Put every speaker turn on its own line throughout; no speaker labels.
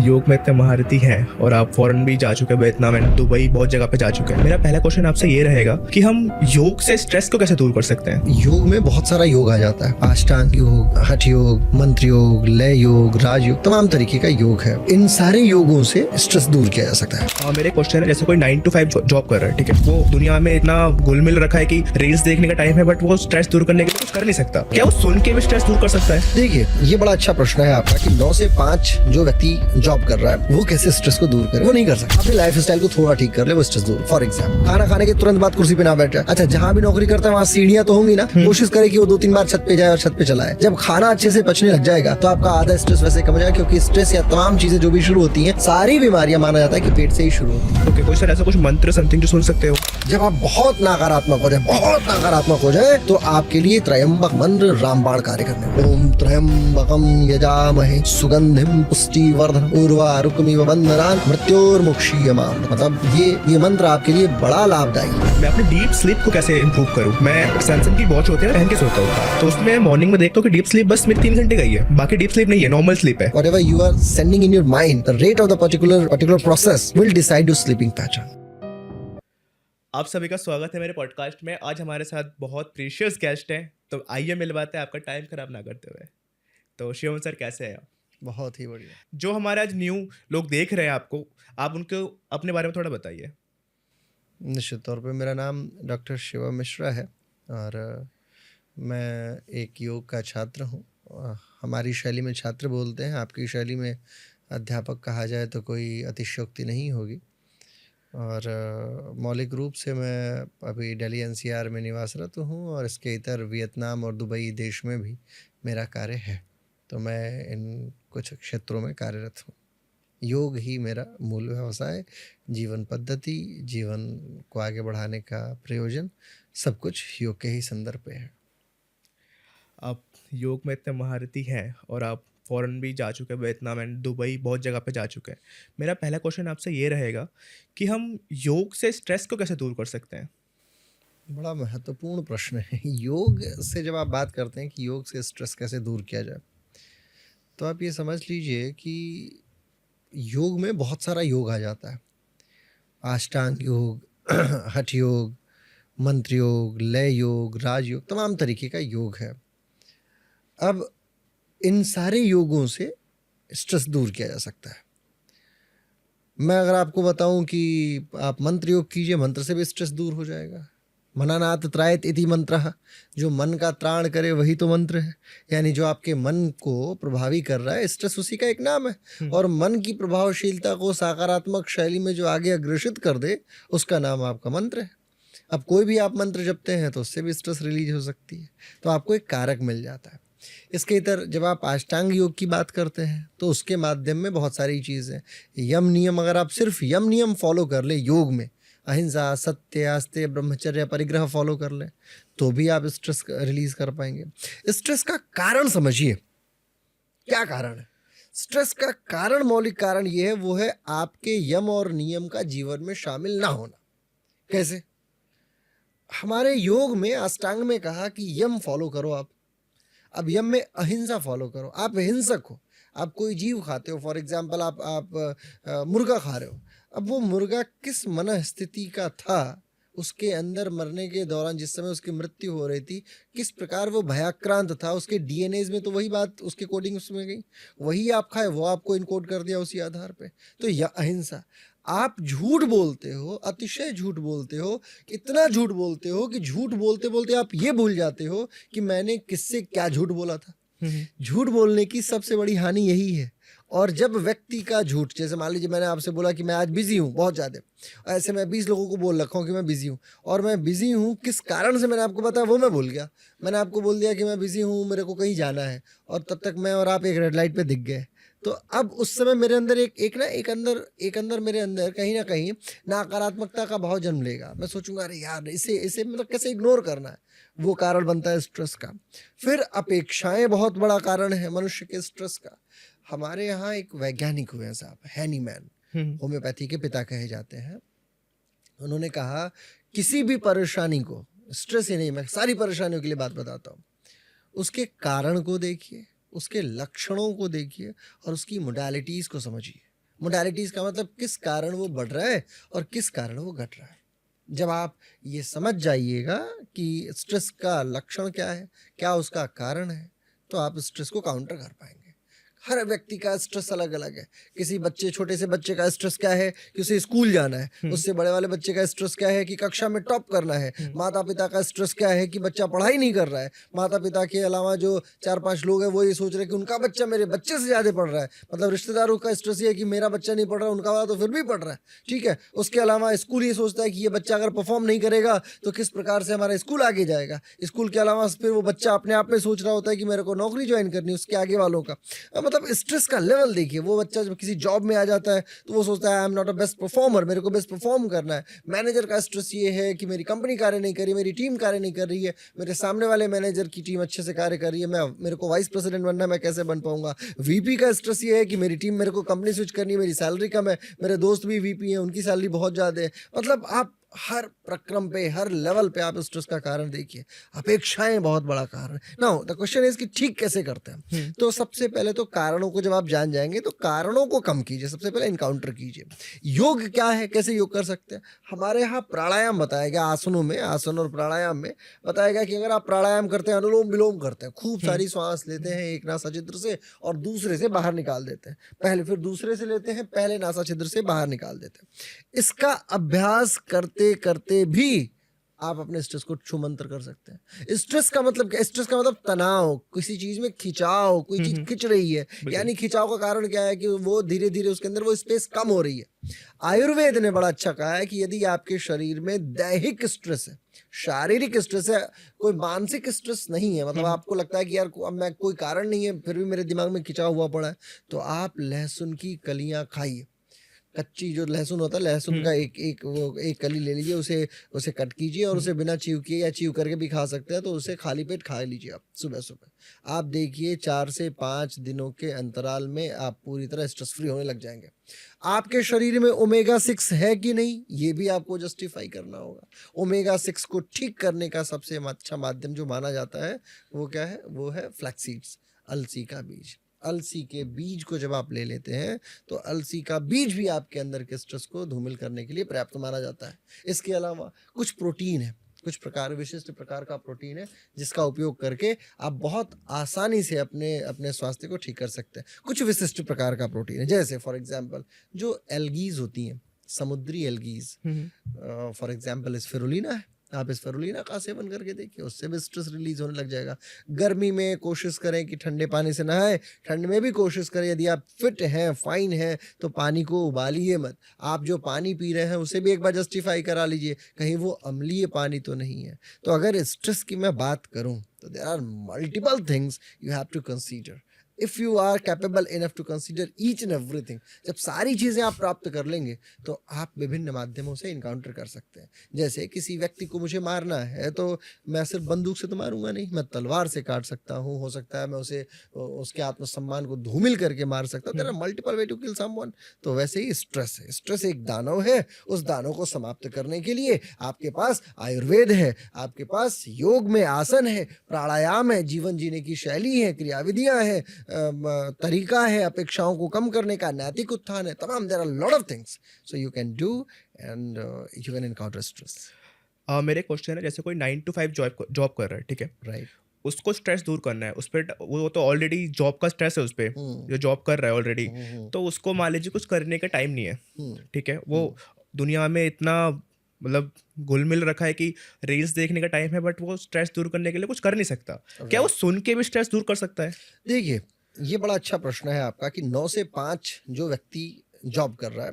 योग में इतने महारथी हैं और आप फॉरेन भी जा चुके हैं, वियतनाम एंड दुबई, बहुत जगह पे जा चुके हैं। मेरा पहला क्वेश्चन आपसे ये रहेगा कि हम योग से स्ट्रेस को कैसे दूर कर सकते हैं।
योग में बहुत सारा योग आ जाता है। अष्टांग योग, हठ योग, मंत्र योग, लय योग, राजयोग, तमाम तरीके का योग है। इन सारे योगों से स्ट्रेस दूर किया जा सकता है।
मेरे क्वेश्चन है, जैसे कोई 9 to 5 जॉब कर रहा है, ठीक है, वो दुनिया में इतना घुल मिल रखा है कि रील्स देखने का टाइम है बट वो स्ट्रेस दूर करने के लिए कुछ कर नहीं सकता। क्या वो सुन के भी स्ट्रेस दूर कर सकता है?
देखिए, ये बड़ा अच्छा प्रश्न है आपका कि 9 से 5 जो व्यक्ति जॉब कर रहा है वो कैसे स्ट्रेस को दूर करे। वो नहीं कर सकता। अपने लाइफ स्टाइल को थोड़ा ठीक कर ले, वो स्ट्रेस दूर। फॉर एग्जाम्पल, खाना खाने के तुरंत बाद कुर्सी पे ना बैठे। अच्छा, जहाँ भी नौकरी करता है वहाँ सीढ़ियाँ तो होंगी ना, कोशिश करे कि वो 2-3 बार छत पे जाए और छत पे चला है। जब खाना अच्छे से पचने लग जाएगा तो आपका आधा स्ट्रेस वैसे कम हो जाएगा, क्योंकि स्ट्रेस या तमाम चीजें जो भी शुरू होती हैं, सारी बीमारियां माना जाता है कि पेट से ही शुरू होती है।
ओके, कोई सर ऐसा कुछ मंत्र समथिंग जो सुन सकते हो?
जब आप बहुत नकारात्मक हो जाए तो आपके लिए त्रयंबक मंत्र रामबाण कार्य करने। ओम त्र्यंबकम यजामहे सुगंधिम पुष्टिवर्धनम उर्वारुकमिव बन्धनान् मृत्योर्मुक्षीयमाम्। मतलब ये मंत्र आपके लिए बड़ा लाभदायी है।
मैं अपनी डीप स्लीप को कैसे इंप्रूव करूं? मैं सैमसंग की वॉच होती है पहन के सोता हूं, तो उसमें मॉर्निंग में देखता हूं कि डीप स्लीप बस मेरी 3 घंटे का ही है, बाकी डीप स्लीप नहीं है, नॉर्मल स्लीप है।
Whatever you are sending in your mind, the rate of the particular process will decide your sleeping pattern.
आप सभी का स्वागत है मेरे पॉडकास्ट में। आज हमारे साथ बहुत प्रीशियस गेस्ट हैं, तो आइए मिलवाते हैं आपका टाइम खराब ना करते हुए। तो शिवम सर, कैसे हैं आप?
बहुत ही बढ़िया।
जो हमारे आज न्यू लोग देख रहे हैं आपको, आप उनको अपने बारे में थोड़ा बताइए।
निश्चित तौर पे मेरा नाम डॉक्टर शिवम मिश्रा है और मैं एक योग का छात्र हूँ। हमारी शैली में छात्र बोलते हैं, आपकी शैली में अध्यापक कहा जाए तो कोई अतिशयोक्ति नहीं होगी। और मौलिक रूप से मैं अभी दिल्ली एनसीआर में निवासरत हूँ और इसके इतर वियतनाम और दुबई देश में भी मेरा कार्य है। तो मैं इन कुछ क्षेत्रों में कार्यरत हूँ। योग ही मेरा मूल व्यवसाय, जीवन पद्धति, जीवन को आगे बढ़ाने का प्रयोजन, सब कुछ योग के ही संदर्भ पे है।
आप योग में इतने महारथी हैं और आप फॉरेन भी जा चुके हैं, वियतनाम एंड दुबई, बहुत जगह पे जा चुके हैं। मेरा पहला क्वेश्चन आपसे ये रहेगा कि हम योग से स्ट्रेस को कैसे दूर कर सकते हैं।
बड़ा महत्वपूर्ण प्रश्न है। योग से जब आप बात करते हैं कि योग से स्ट्रेस कैसे दूर किया जाए, तो आप ये समझ लीजिए कि योग में बहुत सारा योग आ जाता है। अष्टांग योग, हठ योग, मंत्र योग, लय योग, राजयोग, तमाम तरीके का योग है। अब इन सारे योगों से स्ट्रेस दूर किया जा सकता है। मैं अगर आपको बताऊं कि आप मंत्र योग कीजिए, मंत्र से भी स्ट्रेस दूर हो जाएगा। मनानाथ त्रायत इति मंत्रः, जो मन का त्राण करे वही तो मंत्र है। यानी जो आपके मन को प्रभावी कर रहा है, स्ट्रेस उसी का एक नाम है। और मन की प्रभावशीलता को सकारात्मक शैली में जो आगे अग्रेसित कर दे, उसका नाम आपका मंत्र है। अब कोई भी आप मंत्र जपते हैं तो उससे भी स्ट्रेस रिलीज हो सकती है, तो आपको एक कारक मिल जाता है। इसके इतर जब आप अष्टांग योग की बात करते हैं तो उसके माध्यम में बहुत सारी चीज़ें, यम नियम, अगर आप सिर्फ यम नियम फॉलो कर ले योग में, अहिंसा, सत्य, आस्ते, ब्रह्मचर्य, परिग्रह फॉलो कर लें, तो भी आप स्ट्रेस रिलीज कर पाएंगे। स्ट्रेस का कारण समझिए, क्या कारण है स्ट्रेस का? कारण, मौलिक कारण ये है, वो है आपके यम और नियम का जीवन में शामिल ना होना। कैसे? हमारे योग में अष्टांग में कहा कि यम फॉलो करो आप। अब यम में अहिंसा फॉलो करो। आप हिंसक हो, आप कोई जीव खाते हो, फॉर एग्जाम्पल आप मुर्गा खा रहे हो। अब वो मुर्गा किस मन स्थिति का था, उसके अंदर मरने के दौरान जिस समय उसकी मृत्यु हो रही थी, किस प्रकार वो भयाक्रांत था, उसके डीएनएज में तो वही बात, उसके कोडिंग उसमें गई, वही आप खाए, वो आपको इनकोड कर दिया उसी आधार पे। तो यह अहिंसा। आप झूठ बोलते हो, अतिशय झूठ बोलते हो, इतना झूठ बोलते हो कि झूठ बोलते बोलते आप ये भूल जाते हो कि मैंने किससे क्या झूठ बोला था। झूठ बोलने की सबसे बड़ी हानि यही है। और जब व्यक्ति का झूठ, जैसे मान लीजिए मैंने आपसे बोला कि मैं आज बिजी हूँ बहुत ज़्यादा, ऐसे मैं 20 लोगों को बोल रखा हूँ कि मैं बिजी हूँ, और मैं बिजी हूँ किस कारण से मैंने आपको बताया वो मैं भूल गया। मैंने आपको बोल दिया कि मैं बिजी हूँ, मेरे को कहीं जाना है, और तब तक मैं और आप एक रेड लाइट पे दिख गए। तो अब उस समय मेरे अंदर एक अंदर मेरे अंदर कहीं ना कहीं नकारात्मकता का भाव जन्म लेगा। मैं सोचूंगा, अरे यार, इसे मतलब कैसे इग्नोर करना है। वो कारण बनता है स्ट्रेस का। फिर अपेक्षाएं बहुत बड़ा कारण है मनुष्य के स्ट्रेस का। हमारे यहाँ एक वैज्ञानिक हुए हैं साहब, हैनीमैन, होम्योपैथी के पिता कहे जाते हैं। उन्होंने कहा, किसी भी परेशानी को, स्ट्रेस ही नहीं, मैं सारी परेशानियों के लिए बात बताता हूँ, उसके कारण को देखिए, उसके लक्षणों को देखिए और उसकी मोडालिटीज़ को समझिए। मोडालिटीज़ का मतलब किस कारण वो बढ़ रहा है और किस कारण वो घट रहा है। जब आप ये समझ जाइएगा कि स्ट्रेस का लक्षण क्या है, क्या उसका कारण है, तो आप स्ट्रेस को काउंटर कर पाएँगे। हर व्यक्ति का स्ट्रेस अलग-अलग है। किसी बच्चे छोटे से बच्चे का स्ट्रेस क्या है कि उसे स्कूल जाना है,
हुँ,
उससे बड़े वाले बच्चे का स्ट्रेस क्या है कि कक्षा में टॉप करना है,
हुँ,
माता-पिता का स्ट्रेस क्या है कि बच्चा पढ़ाई नहीं कर रहा है, माता-पिता के अलावा जो 4-5 लोग हैं वो ये सोच रहे हैं कि उनका बच्चा मेरे बच्चे से ज़्यादा पढ़ रहा है। मतलब रिश्तेदारों का स्ट्रेस ये है कि मेरा बच्चा नहीं पढ़ रहा, उनका वाला तो फिर भी पढ़ रहा है, ठीक है? उसके अलावा स्कूल ये सोचता है कि ये बच्चा अगर परफ़ॉर्म नहीं करेगा तो किस प्रकार से हमारा स्कूल आगे जाएगा। स्कूल के अलावा फिर वो बच्चा अपने आप में सोच रहा होता है कि मेरे को नौकरी जॉइन करनी है उसके आगे वालों का। मतलब स्ट्रेस का लेवल देखिए, वो बच्चा जब किसी जॉब में आ जाता है तो वो सोचता है I am not a best performer, मेरे को बेस्ट परफॉर्म करना है। मैनेजर का स्ट्रेस ये है कि मेरी कंपनी कार्य नहीं कर रही, मेरी टीम कार्य नहीं कर रही है, मेरे सामने वाले मैनेजर की टीम अच्छे से कार्य कर रही है, मैं मेरे को वाइस प्रेसिडेंट बनना है, मैं कैसे बन पाऊंगा। वीपी का स्ट्रेस ये है कि मेरी टीम मेरे को कंपनी स्विच करनी है, मेरी सैलरी कम है, मेरे दोस्त भी वीपी हैं उनकी सैलरी बहुत ज़्यादा है। मतलब आप हर प्रक्रम पे, हर लेवल पे आप स्ट्रेस का कारण देखिए। अपेक्षाएं बहुत बड़ा कारण है। नाउ द क्वेश्चन इज कि ठीक कैसे करते हैं।
हुँ,
तो सबसे पहले तो कारणों को जब आप जान जाएंगे तो कारणों को कम कीजिए, सबसे पहले इनकाउंटर कीजिए। योग क्या है, कैसे योग कर सकते हैं? हमारे यहाँ प्राणायाम बताया गया, आसनों में, आसन और प्राणायाम में बताया गया कि अगर आप प्राणायाम करते हैं, अनुलोम विलोम करते हैं, खूब
हुँ,
सारी सांस लेते हैं एक नासा छिद्र से और दूसरे से बाहर निकाल देते हैं, पहले फिर दूसरे से लेते हैं, पहले नासा छिद्र से बाहर निकाल देते हैं। इसका अभ्यास करते करते भी आप अपने स्ट्रेस को छूमंतर कर सकते हैं। स्ट्रेस का मतलब क्या? स्ट्रेस का मतलब तनाव, किसी चीज़ में खिंचाव, कोई
हुँ,
चीज़
हुँ,
खिंच रही है,
बिल्कुल।
यानी खिंचाव का कारण क्या है कि वो धीरे-धीरे उसके अंदर वो स्पेस कम हो रही है। आयुर्वेद ने बड़ा अच्छा कहा है कि यदि आपके शरीर में दैहिक स्ट्रेस है, शारीरिक स्ट्रेस है, कोई मानसिक स्ट्रेस नहीं है,
हुँ,
मतलब
हुँ,
आपको लगता है कि यार अब मैं कोई कारण नहीं है, फिर भी मेरे दिमाग में खिंचा हुआ पड़ा है, तो आप लहसुन की कलियाँ खाइए। कच्ची जो लहसुन होता है, लहसुन
हुँ,
का एक कली ले लीजिए, उसे उसे कट कीजिए और
हुँ,
उसे बिना च्यू किए या च्यू करके भी खा सकते हैं, तो उसे खाली पेट खा लीजिए आप सुबह-सुबह। आप देखिए 4 से 5 दिनों के अंतराल में आप पूरी तरह स्ट्रेस फ्री होने लग जाएँगे। आपके शरीर में ओमेगा 6 है कि नहीं, ये भी आपको जस्टिफ़ाई करना होगा। ओमेगा 6 को ठीक करने का सबसे अच्छा माध्यम जो माना जाता है, वो क्या है? वो है फ्लैक्स सीड्स, अलसी का बीज। अलसी के बीज को जब आप ले लेते हैं तो अलसी का बीज भी आपके अंदर के स्ट्रेस को धूमिल करने के लिए पर्याप्त माना जाता है। इसके अलावा कुछ प्रोटीन है, कुछ प्रकार विशिष्ट प्रकार का प्रोटीन है जिसका उपयोग करके आप बहुत आसानी से अपने अपने स्वास्थ्य को ठीक कर सकते हैं। कुछ विशिष्ट प्रकार का प्रोटीन है, जैसे फॉर एग्ज़ाम्पल जो एल्गीज़ होती हैं, समुद्री एल्गीज़,
हुँ, हुँ,
फॉर एग्ज़ाम्पल स्पिरुलिना है। आप स्पिरुलिना का सेवन करके देखिए, उससे भी स्ट्रेस रिलीज़ होने लग जाएगा। गर्मी में कोशिश करें कि ठंडे पानी से नहाएँ, ठंड में भी कोशिश करें यदि आप फिट हैं, फाइन हैं, तो पानी को उबालिए मत। आप जो पानी पी रहे हैं उसे भी एक बार जस्टिफ़ाई करा लीजिए, कहीं वो अम्लीय पानी तो नहीं है। तो अगर स्ट्रेस की मैं बात करूँ, तो there are multiple things you have to consider. If you are capable enough to consider each and everything, जब सारी चीज़ें आप प्राप्त कर लेंगे तो आप विभिन्न माध्यमों से इनकाउंटर कर सकते हैं। जैसे किसी व्यक्ति को मुझे मारना है तो मैं सिर्फ बंदूक से तो मारूंगा नहीं, मैं तलवार से काट सकता हूँ, हो सकता है मैं उसे उसके आत्मसम्मान को धूमिल करके मार सकता हूँ। देयर
हुँ,
are multiple way to kill someone. तो वैसे ही स्ट्रेस है, स्ट्रेस एक दानव है। उस दानव को समाप्त करने के लिए आपके पास आयुर्वेद है, आपके पास योग में आसन है, प्राणायाम है, जीवन जीने की शैली है, क्रियाविधियां हैं, तरीका है अपेक्षाओं को कम करने का, नैतिक उत्थान है, तमाम there are lot of things so you can do and you can encounter stress.
मेरे क्वेश्चन है जैसे कोई 9 टू 5 जॉब कर रहा है, ठीक है?
राइट।
उसको स्ट्रेस दूर करना है, उस पे ट वो तो ऑलरेडी जॉब का स्ट्रेस है उस पे,
हम्म।
जो जॉब कर रहा है ऑलरेडी,
हम्म।
तो उसको मान लीजिए कुछ करने का टाइम नहीं है,
हम्म।
ठीक है? वो
हम्म।
दुनिया में इतना मतलब घुल-मिल रखा है कि रील्स देखने का टाइम है बट वो स्ट्रेस दूर करने के लिए कुछ कर नहीं सकता। क्या वो
राइट।
सुन के भी स्ट्रेस दूर कर सकता है?
देखिए, ये बड़ा अच्छा प्रश्न है आपका कि 9 से 5 जो व्यक्ति जॉब कर रहा है,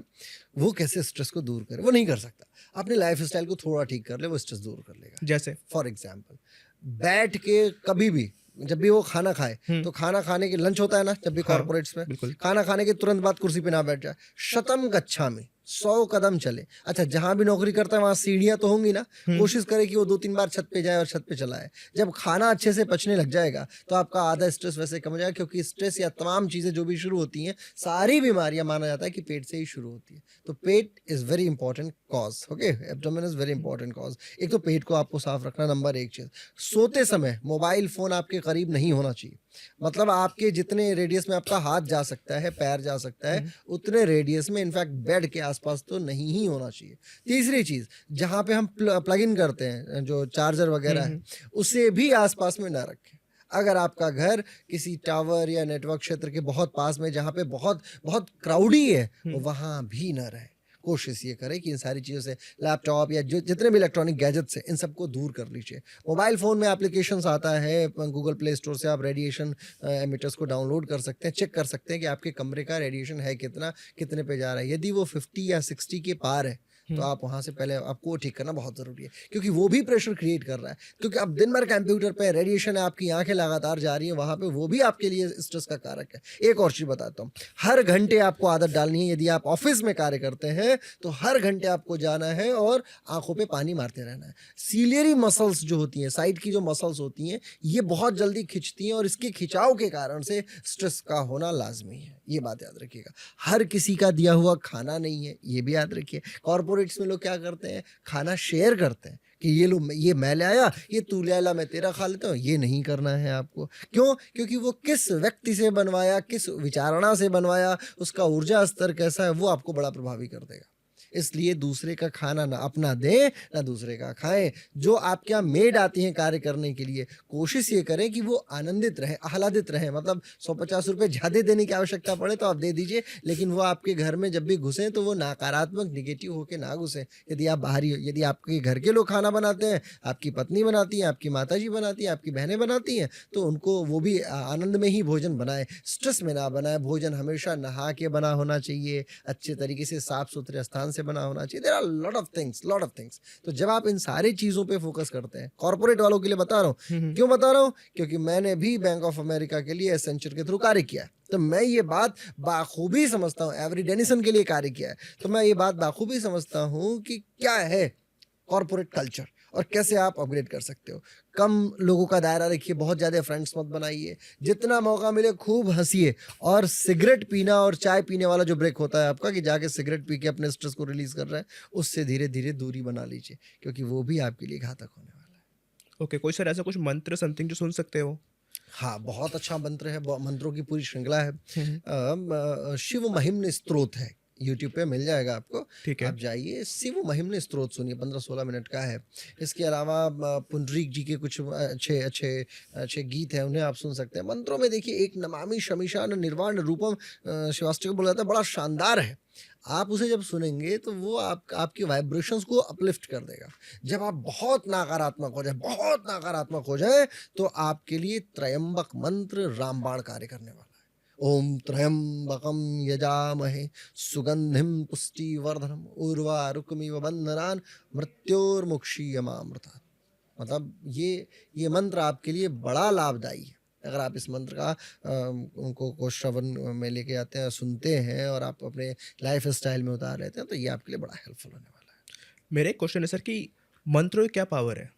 वो कैसे स्ट्रेस को दूर करे? वो नहीं कर सकता। अपने लाइफ़स्टाइल को थोड़ा ठीक कर ले, वो स्ट्रेस दूर कर लेगा।
जैसे?
फॉर एग्ज़ाम्पल, बैठ के कभी भी, जब भी वो खाना खाए,
हुँ,
तो खाना खाने के लंच होता है ना, जब भी
हाँ,
कॉर्पोरेट्स में,
बिल्कुल।
खाना खाने के तुरंत बाद कुर्सी पे ना बैठ जाए। शतम गच्छामि, 100 कदम चले। अच्छा, जहाँ भी नौकरी करता है वहाँ सीढ़ियाँ तो होंगी ना,
हुँ,
कोशिश करे कि वो 2-3 बार छत पे जाए और छत पे चला आए। जब खाना अच्छे से पचने लग जाएगा, तो आपका आधा स्ट्रेस वैसे कम हो जाएगा, क्योंकि स्ट्रेस या तमाम चीज़ें जो भी शुरू होती हैं, सारी बीमारियाँ माना जाता है कि पेट से ही शुरू होती है। तो पेट is very important cause, okay? Abdomen is very
hmm,
important cause. एक तो पेट को आपको साफ रखना, नंबर 1 चीज़। सोते समय मोबाइल फ़ोन आपके करीब नहीं होना चाहिए। मतलब आपके जितने रेडियस में आपका हाथ जा सकता है, पैर जा सकता है,
हुँ,
उतने रेडियस में इनफैक्ट बेड के आसपास तो नहीं ही होना चाहिए। तीसरी चीज़, जहाँ पे हम प्लग इन करते हैं, जो चार्जर
हुँ,
वगैरह है,
हुँ,
उसे भी आसपास में ना रखें। अगर आपका घर किसी टावर या नेटवर्क क्षेत्र के बहुत पास में, जहाँ पे बहुत बहुत क्राउडी है,
हुँ,
वहाँ भी ना रहें। कोशिश ये करें कि इन सारी चीज़ों से, लैपटॉप या जो जितने भी इलेक्ट्रॉनिक गैजेट्स हैं, इन सबको दूर कर लीजिए। मोबाइल फ़ोन में एप्लीकेशंस आता है, गूगल प्ले स्टोर से आप रेडिएशन एमिटर्स को डाउनलोड कर सकते हैं, चेक कर सकते हैं कि आपके कमरे का रेडिएशन है कितना, कितने पे जा रहा है। यदि वो 50 या 60 के पार है, तो
हुँ,
आप वहाँ से पहले आपको वो ठीक करना बहुत ज़रूरी है, क्योंकि वो भी प्रेशर क्रिएट कर रहा है। क्योंकि अब दिन भर कंप्यूटर पे रेडिएशन है, आपकी आँखें लगातार जा रही हैं, वहाँ पे वो भी आपके लिए स्ट्रेस का कारक है। एक और चीज़ बताता हूँ, हर घंटे आपको आदत डालनी है, यदि आप ऑफ़िस में कार्य करते हैं, तो हर घंटे आपको जाना है और आँखों पे पानी मारते रहना है। सीलियरी मसल्स जो होती हैं, साइड की जो मसल्स होती हैं, ये बहुत जल्दी खिंचती हैं और इसके खिंचाव के कारण से स्ट्रेस का होना लाज़मी है। ये बात याद रखिएगा। हर किसी का दिया हुआ खाना नहीं है, ये भी याद रखिए। कॉर्पोरेट्स में लोग क्या करते हैं, खाना शेयर करते हैं कि ये लो, ये मैं ले आया, ये तू ले आया, मैं तेरा खा लेता हूँ। ये नहीं करना है आपको। क्यों? क्योंकि वो किस व्यक्ति से बनवाया, किस विचारणा से बनवाया, उसका ऊर्जा स्तर कैसा है, वो आपको बड़ा प्रभावी कर देगा। इसलिए दूसरे का खाना ना अपना दें, ना दूसरे का खाएँ। जो आपके यहाँ मेड आती हैं कार्य करने के लिए, कोशिश ये करें कि वो आनंदित रहें, आह्लादित रहें। मतलब ₹150 ज़्यादा देने की आवश्यकता पड़े तो आप दे दीजिए, लेकिन वो आपके घर में जब भी घुसें तो वो नकारात्मक, नेगेटिव होके ना घुसें। यदि आप बाहरी हो, यदि आपके घर के लोग खाना बनाते हैं, आपकी पत्नी बनाती है, आपकी माताजी बनाती हैं, आपकी बहनें बनाती हैं, तो उनको वो भी आनंद में ही भोजन बनाएँ, स्ट्रेस में ना बनाएँ। भोजन हमेशा नहा के बना होना चाहिए, अच्छे तरीके से साफ-सुथरे स्थान से बना होना चाहिए। There are lot of things. तो जब आप इन सारी चीज़ों पे फ़ोकस करते हैं, कॉर्पोरेट वालों के लिए बता रहा हूँ।
हुँ, हुँ।
क्यों बता रहा हूँ? क्योंकि मैंने भी बैंक ऑफ अमेरिका के लिए एसेंचर के थ्रू कार्य किया है। तो मैं ये बात बाखूबी समझता हूँ, एवरी डेनिसन के लिए कार्य किया है। तो मैं ये बात बाखूबी समझता हूँ कि क्या है कॉर्पोरेट कल्चर और कैसे आप अपग्रेड कर सकते हो। कम लोगों का दायरा रखिए, बहुत ज़्यादा फ्रेंड्स मत बनाइए। जितना मौका मिले खूब हँसिए, और सिगरेट पीना और चाय पीने वाला जो ब्रेक होता है आपका, कि जाके सिगरेट पी के अपने स्ट्रेस को रिलीज़ कर रहे हैं, उससे धीरे-धीरे दूरी बना लीजिए, क्योंकि वो भी आपके लिए घातक होने वाला है।
ओके, कोई सर ऐसा कुछ मंत्र समथिंग जो सुन सकते हो?
हाँ, बहुत अच्छा मंत्र है, ब मंत्रों की पूरी श्रृंखला है।
हुँ, हुँ।
शिव महिम्न स्तोत्र है, यूट्यूब पे मिल जाएगा आपको।
ठीक है।
आप जाइए, शिव महिम्न स्तोत्र सुनिए, 15-16 मिनट का है। इसके अलावा पुंडरीक जी के कुछ अच्छे गीत हैं, उन्हें आप सुन सकते हैं। मंत्रों में देखिए, एक नमामि शमिशान निर्वाण रूपम शिवाष्टक बोला जाता है, बड़ा शानदार है। आप उसे जब सुनेंगे तो वो आपकी वाइब्रेशंस को अपलिफ्ट कर देगा। जब आप बहुत नकारात्मक हो जाएँ, तो आपके लिए त्र्यंबक मंत्र रामबाण कार्य करने वाला है। ओम त्र्यंबकम यजामहे सुगंधिम पुष्टिवर्धनम उर्वारुकमिव बन्धनान् मृत्योर्मुक्षीयमामृतात्। मतलब ये मंत्र आपके लिए बड़ा लाभदायी है। अगर आप इस मंत्र का उनको को श्रवण में लेके आते हैं, सुनते हैं और आप अपने लाइफ़स्टाइल में उतार लेते हैं, तो ये आपके लिए बड़ा हेल्पफुल होने वाला है।
मेरा एक क्वेश्चन है सर कि मंत्रों की क्या पावर है?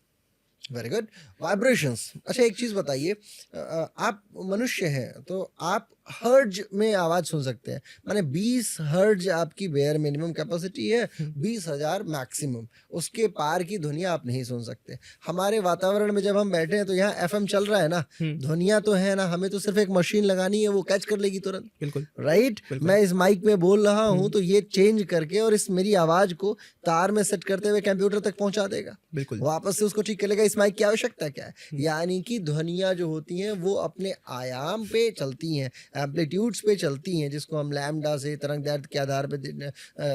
Very good. वाइब्रेशंस। अच्छा, एक चीज़ बताइए, आप मनुष्य हैं तो आप हर्ट्ज में आवाज़ सुन सकते हैं। माने 20 हर्ट्ज आपकी बेयर मिनिमम कैपेसिटी है,
हुँ,
20,000 मैक्सिमम। उसके पार की ध्वनियाँ आप नहीं सुन सकते। हमारे वातावरण में जब हम बैठे हैं तो यहाँ एफएम चल रहा है ना,
हुँ,
ध्वनियाँ तो है ना, हमें तो सिर्फ़ एक मशीन लगानी है, वो कैच कर लेगी तुरंत।
बिल्कुल,
राइट?
बिल्कुल।
मैं इस माइक में बोल रहा हूँ
हुँ,
तो ये चेंज करके और इस मेरी आवाज़ को तार में सेट करते हुए कंप्यूटर तक पहुँचा देगा।
बिल्कुल।
वापस से उसको ठीक कर लेगा। इस माइक की आवश्यकता क्या है?
हुँ,
यानी कि ध्वनियाँ जो होती हैं वो अपने आयाम पे चलती हैं, एम्पलीट्यूड्स पे चलती हैं, जिसको हम लैम्डा से तरंग-दैर्ध्य के आधार पे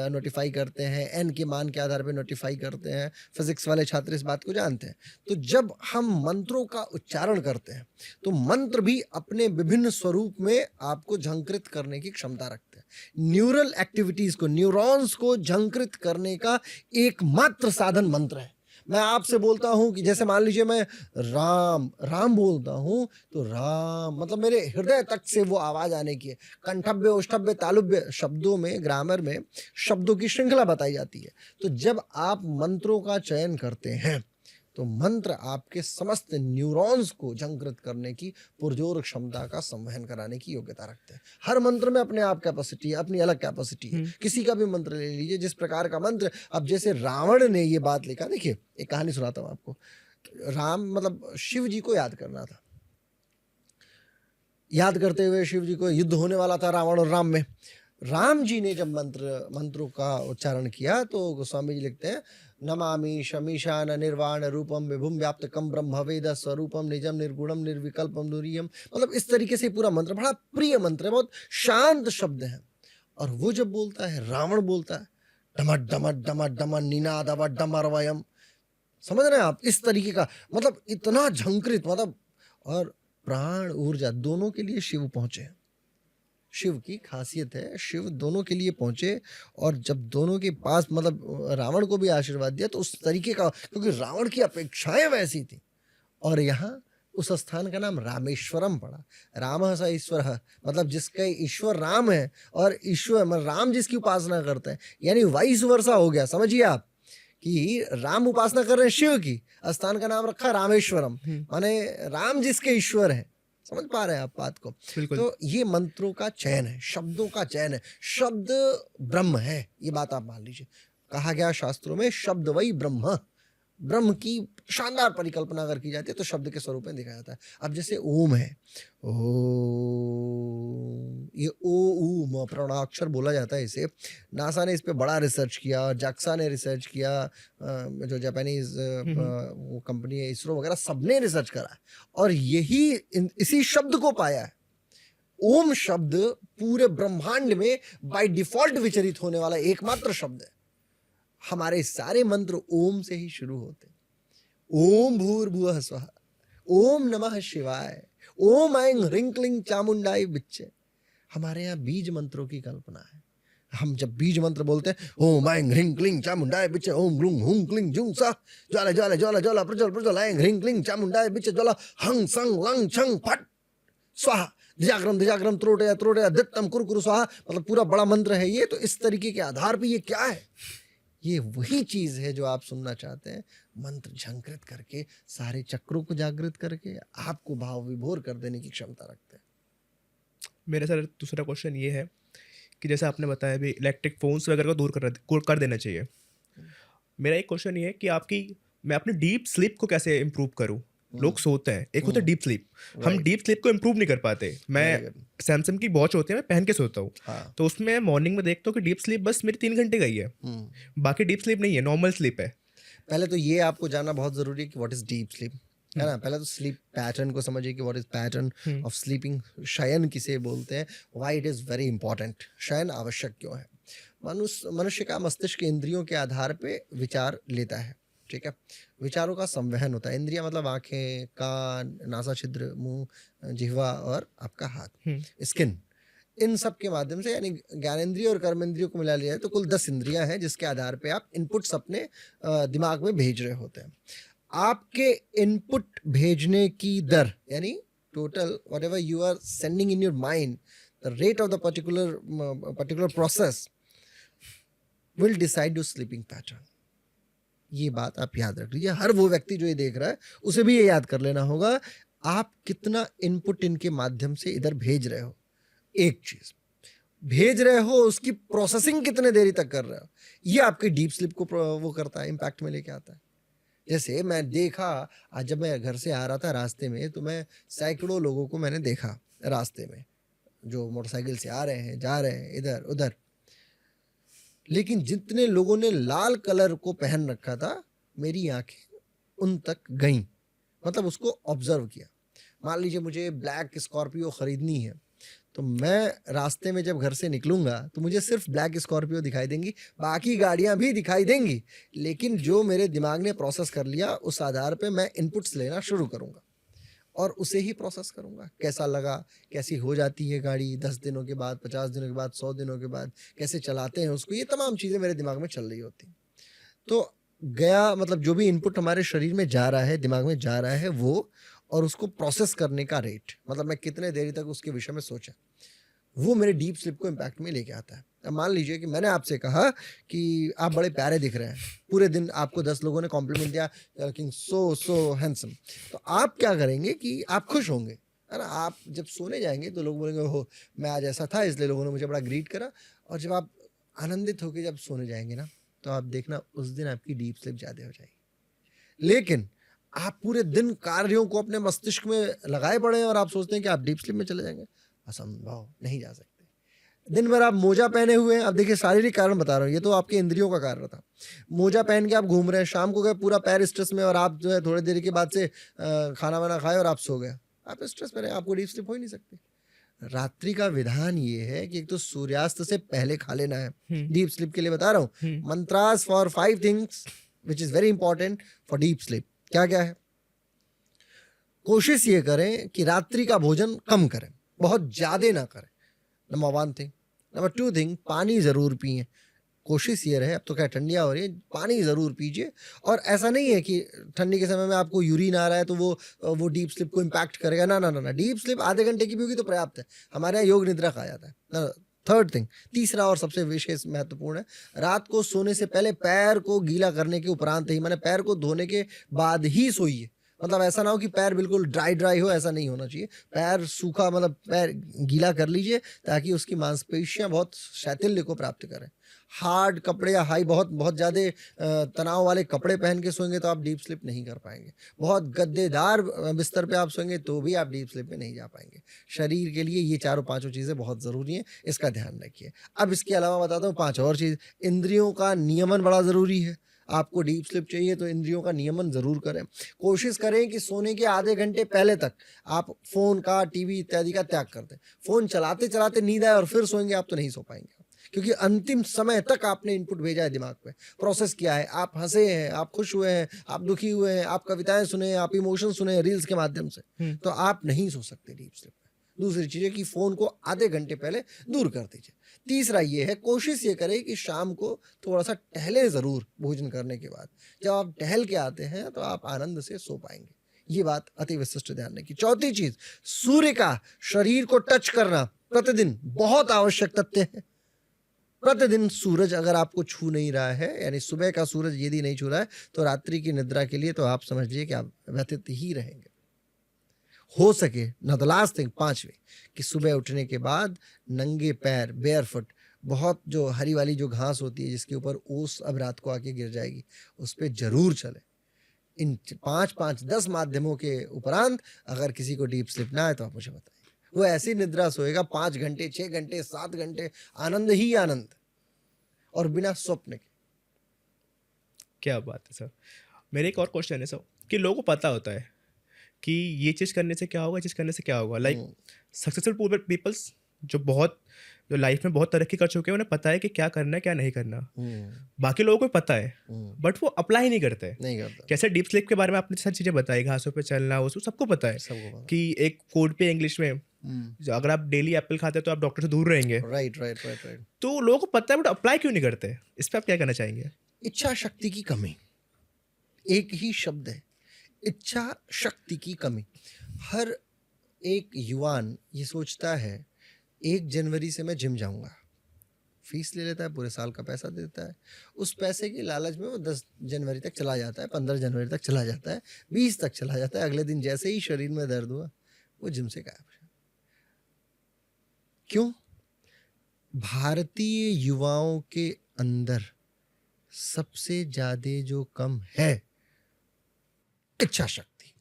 नोटिफ़ाई करते हैं, एन के मान के आधार पे नोटिफ़ाई करते हैं। फिज़िक्स वाले छात्र इस बात को जानते हैं। तो जब हम मंत्रों का उच्चारण करते हैं, तो मंत्र भी अपने विभिन्न स्वरूप में आपको झंकृत करने की क्षमता रखते हैं। न्यूरल एक्टिविटीज़ को, न्यूरॉन्स को झंकृत करने का एकमात्र साधन मंत्र है। मैं आपसे बोलता हूँ कि जैसे मान लीजिए मैं राम, राम बोलता हूँ, तो राम मतलब मेरे हृदय तक से वो आवाज़ आने की है। कंठव्य, औष्ठव्य, तालुव्य शब्दों में, ग्रामर में शब्दों की श्रृंखला बताई जाती है। तो जब आप मंत्रों का चयन करते हैं, तो मंत्र आपके समस्त न्यूरॉन्स को झंकृत करने की पुरजोर क्षमता का संवहन कराने की योग्यता रखते हैं। हर मंत्र में अपने आप कैपेसिटी है, अपनी अलग कैपेसिटी है।
हुँ,
किसी का भी मंत्र ले लीजिए, जिस प्रकार का मंत्र, अब जैसे रावण ने ये बात लिखा, देखिए एक कहानी सुनाता हूँ आपको। राम मतलब शिव जी को याद करना था। याद करते हुए शिव जी को युद्ध होने वाला था रावण और राम में। राम जी ने जब मंत्रों का उच्चारण किया तो गोस्वामी जी लिखते हैं, नमामि शमीशान निर्वाण रूपम विभुम व्याप्तकम ब्रह्म वेद स्वरूपम निजम निर्गुणम निर्विकल्पम दुरीयम। मतलब इस तरीके से पूरा मंत्र बड़ा प्रिय मंत्र है, बहुत शांत शब्द है। और वो जब बोलता है, रावण बोलता है, डमट डमट डमट डमट निनाद अवट डमरवयम। समझ रहे हैं आप इस तरीके का, मतलब इतना झंकृत, मतलब और प्राण ऊर्जा दोनों के लिए शिव पहुंचे। शिव की खासियत है, शिव दोनों के लिए पहुंचे। और जब दोनों के पास, मतलब रावण को भी आशीर्वाद दिया तो उस तरीके का, क्योंकि रावण की अपेक्षाएं वैसी थी। और यहाँ उस स्थान का नाम रामेश्वरम पड़ा। राम स ईश्वर, मतलब जिसका ईश्वर राम है और ईश्वर मतलब राम जिसकी उपासना करते हैं, यानी वाइस वर्षा हो गया। समझिए आप कि राम उपासना कर रहे हैं शिव की, स्थान का नाम रखा रामेश्वरम, माने राम जिसके ईश्वर है। समझ पा रहे हैं आप बात को?
बिल्कुल।
तो ये मंत्रों का चयन है, शब्दों का चयन है। शब्द ब्रह्म है, ये बात आप मान लीजिए। कहा गया शास्त्रों में, शब्द वही ब्रह्म। ब्रह्म की शानदार परिकल्पना अगर की जाती है तो शब्द के स्वरूप में दिखाया जाता है। अब जैसे ओम है, ओ, ये ओ ऊ म प्रणवाक्षर बोला जाता है इसे। नासा ने इस पे बड़ा रिसर्च किया, जाक्सा ने रिसर्च किया, जो जापानीज वो कंपनी है इसरो वगैरह, सबने रिसर्च करा और यही इसी शब्द को पाया है। ओम शब्द पूरे ब्रह्मांड में बाय डिफॉल्ट विचरित होने वाला एकमात्र शब्द है। हमारे सारे मंत्र ओम से ही शुरू होते। ओम भूर्भुवः स्वः, ओम नमः शिवाय, ओम ऐं ह्रीं क्लीं चामुंडाय विच्चे। हमारे यहाँ बीज मंत्रों की कल्पना है। हम जब बीज मंत्र बोलते हैं, ओम ऐं ह्रीं क्लीं चामुंडाय विच्चे, ओम ग्लूं हुं क्लीं जुं सः, ज्वाला ज्वाला ज्वाला ज्वाला प्रज्वल प्रज्वल, ऐं ह्रीं क्लीं चामुंडाय विच्चे ज्वाला, हं सं लं छं फट स्वाहा, धिजाग्रम धिजाग्रम त्रोटया त्रोटया दित्तम कुरकुरु स्वाहा। मतलब पूरा बड़ा मंत्र है ये। तो इस तरीके के आधार पे ये क्या है? ये वही चीज है जो आप सुनना चाहते हैं। मंत्र झंकृत करके, सारे चक्रों को जागृत करके आपको भाव विभोर कर देने की क्षमता रखते हैं।
मेरा सर दूसरा क्वेश्चन ये है कि जैसे आपने बताया अभी इलेक्ट्रिक फ़ोन्स वगैरह को दूर कर देना चाहिए। मेरा एक क्वेश्चन ये है कि मैं अपनी डीप स्लीप को कैसे इम्प्रूव करूँ? लोग सोते हैं, एक होता है डीप स्लीप, हम
राइट,
डीप स्लीप को इम्प्रूव नहीं कर पाते। मैं
वेरी गुड।
सैमसंग की वॉच होती है, मैं पहन के सोता हूँ,
हाँ।
तो उसमें मॉर्निंग में देखता हूँ कि डीप स्लीप बस मेरी 3 घंटे गई है, बाकी डीप स्लीप नहीं है, नॉर्मल स्लीप है।
पहले तो ये आपको जानना बहुत जरूरी है कि व्हाट इज डीप स्लीप, है ना। पहले तो स्लीप पैटर्न को समझिए कि what is pattern of sleeping. शयन किसे बोलते हैं, why it is very important, शयन आवश्यक क्यों है। मनुष्य का मस्तिष्क इंद्रियों के आधार पे विचार लेता है, ठीक है। विचारों का संवहन होता है। इंद्रियां मतलब आंखें, कान, नासा छिद्र, मुंह, जिह्वा और आपका हाथ, स्किन। इन सब के माध्यम से, यानी ज्ञानेंद्रिय और कर्मेंद्रियों को मिला लिया जाए तो कुल 10 इंद्रियां हैं जिसके आधार पे आप इनपुट्स अपने दिमाग में भेज रहे होते हैं। आपके इनपुट भेजने की दर, यानी total whatever you are sending in your mind, the rate of the particular process will decide your sleeping pattern. ये बात आप याद रख लीजिए। हर वो व्यक्ति जो ये देख रहा है उसे भी ये याद कर लेना होगा, आप कितना इनपुट इनके माध्यम से इधर भेज रहे हो। एक चीज भेज रहे हो, उसकी प्रोसेसिंग कितने देरी तक कर रहे हो, ये आपके डीप स्लीप को वो करता है, इम्पैक्ट में लेके आता है। जैसे मैं देखा, आज जब मैं घर से आ रहा था रास्ते में, तो मैं सैकड़ों लोगों को मैंने देखा रास्ते में, जो मोटरसाइकिल से आ रहे हैं, जा रहे हैं इधर उधर। लेकिन जितने लोगों ने लाल कलर को पहन रखा था, मेरी आंखें उन तक गईं, मतलब उसको ऑब्जर्व किया। मान लीजिए मुझे ब्लैक स्कॉर्पियो खरीदनी है, तो मैं रास्ते में जब घर से निकलूंगा तो मुझे सिर्फ ब्लैक स्कॉर्पियो दिखाई देंगी, बाकी गाड़ियां भी दिखाई देंगी, लेकिन जो मेरे दिमाग ने प्रोसेस कर लिया उस आधार पे मैं इनपुट्स लेना शुरू करूंगा और उसे ही प्रोसेस करूंगा। कैसा लगा, कैसी हो जाती है गाड़ी 10 दिनों के बाद, 50 दिनों के बाद, 100 दिनों के बाद, कैसे चलाते हैं उसको, ये तमाम चीज़ें मेरे दिमाग में चल रही होती। तो गया, मतलब जो भी इनपुट हमारे शरीर में जा रहा है, दिमाग में जा रहा है, वो और उसको प्रोसेस करने का रेट, मतलब मैं कितने देरी तक उसके विषय में सोचा, वो मेरे डीप स्लीप को इम्पैक्ट में लेके आता है। अब मान लीजिए कि मैंने आपसे कहा कि आप बड़े प्यारे दिख रहे हैं, पूरे दिन आपको 10 लोगों ने कॉम्प्लीमेंट दिया, लुकिंग सो हैंडसम, तो आप क्या करेंगे कि आप खुश होंगे, है ना। आप जब सोने जाएंगे तो लोग बोलेंगे, हो मैं आज ऐसा था इसलिए लोगों ने मुझे बड़ा ग्रीट करा। और जब आप आनंदित होकर जब सोने जाएंगे ना, तो आप देखना उस दिन आपकी डीप स्लीप ज़्यादा हो जाएगी। लेकिन आप पूरे दिन कार्यों को अपने मस्तिष्क में लगाए पड़े हैं और आप सोचते हैं कि आप डीप स्लीप में चले जाएंगे। असंभव, नहीं जा सकते। दिन भर आप मोजा पहने हुए हैं, अब देखिए शारीरिक कारण बता रहा हूँ, ये तो आपके इंद्रियों का कारण था। मोजा पहन के आप घूम रहे हैं, शाम को गए पूरा पैर स्ट्रेस में और आप जो है थोड़ी देर के बाद से खाना वाना खाए और आप सो गए, आप स्ट्रेस में रहे, आपको डीप स्लीप हो ही नहीं सकती। रात्रि का विधान ये है कि एक तो सूर्यास्त से पहले खा लेना है,
हुँ,
डीप स्लीप के लिए बता रहा हूँ।
Hmm,
mantras for 5 things which is very important for deep sleep. क्या क्या है? कोशिश ये करें कि रात्रि का भोजन कम करें, बहुत ज्यादा ना करें, नंबर 1 थिंग। नंबर 2 थिंग, पानी जरूर पिए। कोशिश ये रहे, अब तो क्या ठंडियाँ हो रही है, पानी ज़रूर पीजिए। और ऐसा नहीं है कि ठंडी के समय में आपको यूरिन आ रहा है तो वो डीप स्लीप को इम्पैक्ट करेगा, ना ना ना ना, डीप स्लीप आधे घंटे की भी होगी तो पर्याप्त है। हमारे यहाँ योग निद्रा कहा जाता है ना। थर्ड थिंग, तीसरा और सबसे विशेष महत्वपूर्ण है, रात को सोने से पहले पैर को गीला करने के उपरांत ही, माने पैर को धोने के बाद ही सोइए। मतलब ऐसा ना हो कि पैर बिल्कुल ड्राई ड्राई हो, ऐसा नहीं होना चाहिए। पैर सूखा, मतलब पैर गीला कर लीजिए ताकि उसकी मांसपेशियां बहुत शैथिल्य को प्राप्त करें। हार्ड कपड़े या हाई बहुत बहुत ज़्यादा तनाव वाले कपड़े पहन के सोएंगे तो आप डीप स्लिप नहीं कर पाएंगे। बहुत गद्देदार बिस्तर पे आप सोएंगे तो भी आप डीप स्लिप में नहीं जा पाएंगे। शरीर के लिए ये चारों पांचों चीज़ें बहुत ज़रूरी हैं, इसका ध्यान रखिए। अब इसके अलावा बताता हूँ 5 और चीज़। इंद्रियों का नियमन बड़ा ज़रूरी है। आपको डीप स्लिप चाहिए तो इंद्रियों का नियमन ज़रूर करें। कोशिश करें कि सोने के आधे घंटे पहले तक आप फ़ोन का, टीवी इत्यादि का त्याग कर दें। फ़ोन चलाते चलाते नींद आए और फिर सोएंगे, आप तो नहीं सो पाएंगे, क्योंकि अंतिम समय तक आपने इनपुट भेजा है दिमाग पे, प्रोसेस किया है। आप हंसे हैं, आप खुश हुए हैं, आप दुखी हुए हैं, आप कविताएं सुने, आप इमोशन सुने रील्स के माध्यम से,
हुँ।
तो आप नहीं सो सकते डीप स्लिप में। दूसरी चीज़ है कि फ़ोन को आधे घंटे पहले दूर कर दीजिए। तीसरा ये है, कोशिश ये करें कि शाम को थोड़ा सा टहलें ज़रूर भोजन करने के बाद। जब आप टहल के आते हैं तो आप आनंद से सो पाएंगे। ये बात अति विशिष्ट ध्यान रखिए। चौथी चीज़, सूर्य का शरीर को टच करना प्रतिदिन बहुत आवश्यक तथ्य है। प्रतिदिन सूरज अगर आपको छू नहीं रहा है, यानी सुबह का सूरज यदि नहीं छू रहा है, तो रात्रि की निद्रा के लिए तो आप समझ लीजिए कि आप व्यथित ही रहेंगे। हो सके ना, द लास्ट थिंग, 5वीं, कि सुबह उठने के बाद नंगे पैर, बेयरफुट, बहुत जो हरी वाली जो घास होती है जिसके ऊपर ओस अब रात को आके गिर जाएगी, उस पे जरूर चले। इन 5-5-10 माध्यमों के उपरांत अगर किसी को डीप स्लिप ना आए तो आप मुझे बताइए। वो ऐसी निद्रा सोएगा 5 घंटे, 6 घंटे, 7 घंटे, आनंद ही आनंद, और बिना स्वप्न के।
क्या बात है सर। मेरा एक और क्वेश्चन है सर, कि लोगों को पता होता है कि ये चीज़ करने से क्या होगा, ये चीज़ करने से क्या होगा। लाइक
हम्म,
सक्सेसफुल पीपल्स जो लाइफ में बहुत तरक्की कर चुके हैं, उन्हें पता है कि क्या करना है, क्या नहीं करना।
हम्म,
बाकी लोगों को भी पता है,
हम्म,
बट वो अप्लाई नहीं करते।
नहीं करता।
कैसे डीप स्लीप के बारे में आपने सारी चीज़ें बताई, घासों पे चलना, वो सबको पता है
सबको पता।
कि एक कोड पे इंग्लिश में, अगर आप डेली एप्पल खाते हैं तो आप डॉक्टर से दूर रहेंगे।
Right right right right.
तो लोगों को पता है बट अप्लाई क्यों नहीं करते? इस पे आप क्या कहना चाहेंगे?
इच्छा शक्ति की कमी, एक ही शब्द है, इच्छा शक्ति की कमी। हर एक युवान ये सोचता है 1 जनवरी से मैं जिम जाऊंगा, फीस ले लेता है, पूरे साल का पैसा दे देता है। उस पैसे की लालच में वो 10 जनवरी तक चला जाता है, 15 जनवरी तक चला जाता है, 20 तक चला जाता है। अगले दिन जैसे ही शरीर में दर्द हुआ, वो जिम से गायब है। क्यों? भारतीय युवाओं के अंदर सबसे ज्यादा जो कम है, इच्छा शक्ति,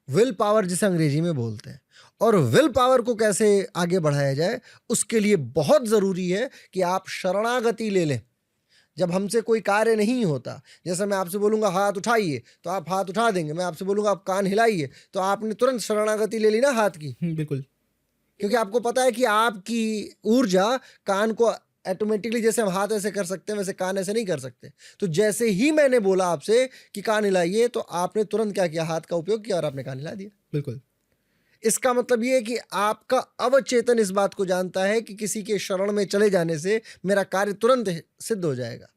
विल पावर जिसे अंग्रेजी में बोलते हैं। और विल पावर को कैसे आगे बढ़ाया जाए, उसके लिए बहुत जरूरी है कि आप शरणागति ले लें। जब हमसे कोई कार्य नहीं होता, जैसे मैं आपसे बोलूंगा हाथ उठाइए तो आप हाथ उठा देंगे, मैं आपसे बोलूंगा आप कान हिलाइए तो आपने तुरंत शरणागति ले ली ना हाथ की,
बिल्कुल।
क्योंकि आपको पता है कि आपकी ऊर्जा कान को ऑटोमेटिकली, जैसे हम हाथ ऐसे कर सकते हैं वैसे कान ऐसे नहीं कर सकते। तो जैसे ही मैंने बोला आपसे कि कान हिलाइए तो आपने तुरंत क्या किया, हाथ का उपयोग किया और आपने कान हिला दिया।
बिल्कुल।
इसका मतलब ये है कि आपका अवचेतन इस बात को जानता है कि किसी के शरण में चले जाने से मेरा कार्य तुरंत सिद्ध हो जाएगा,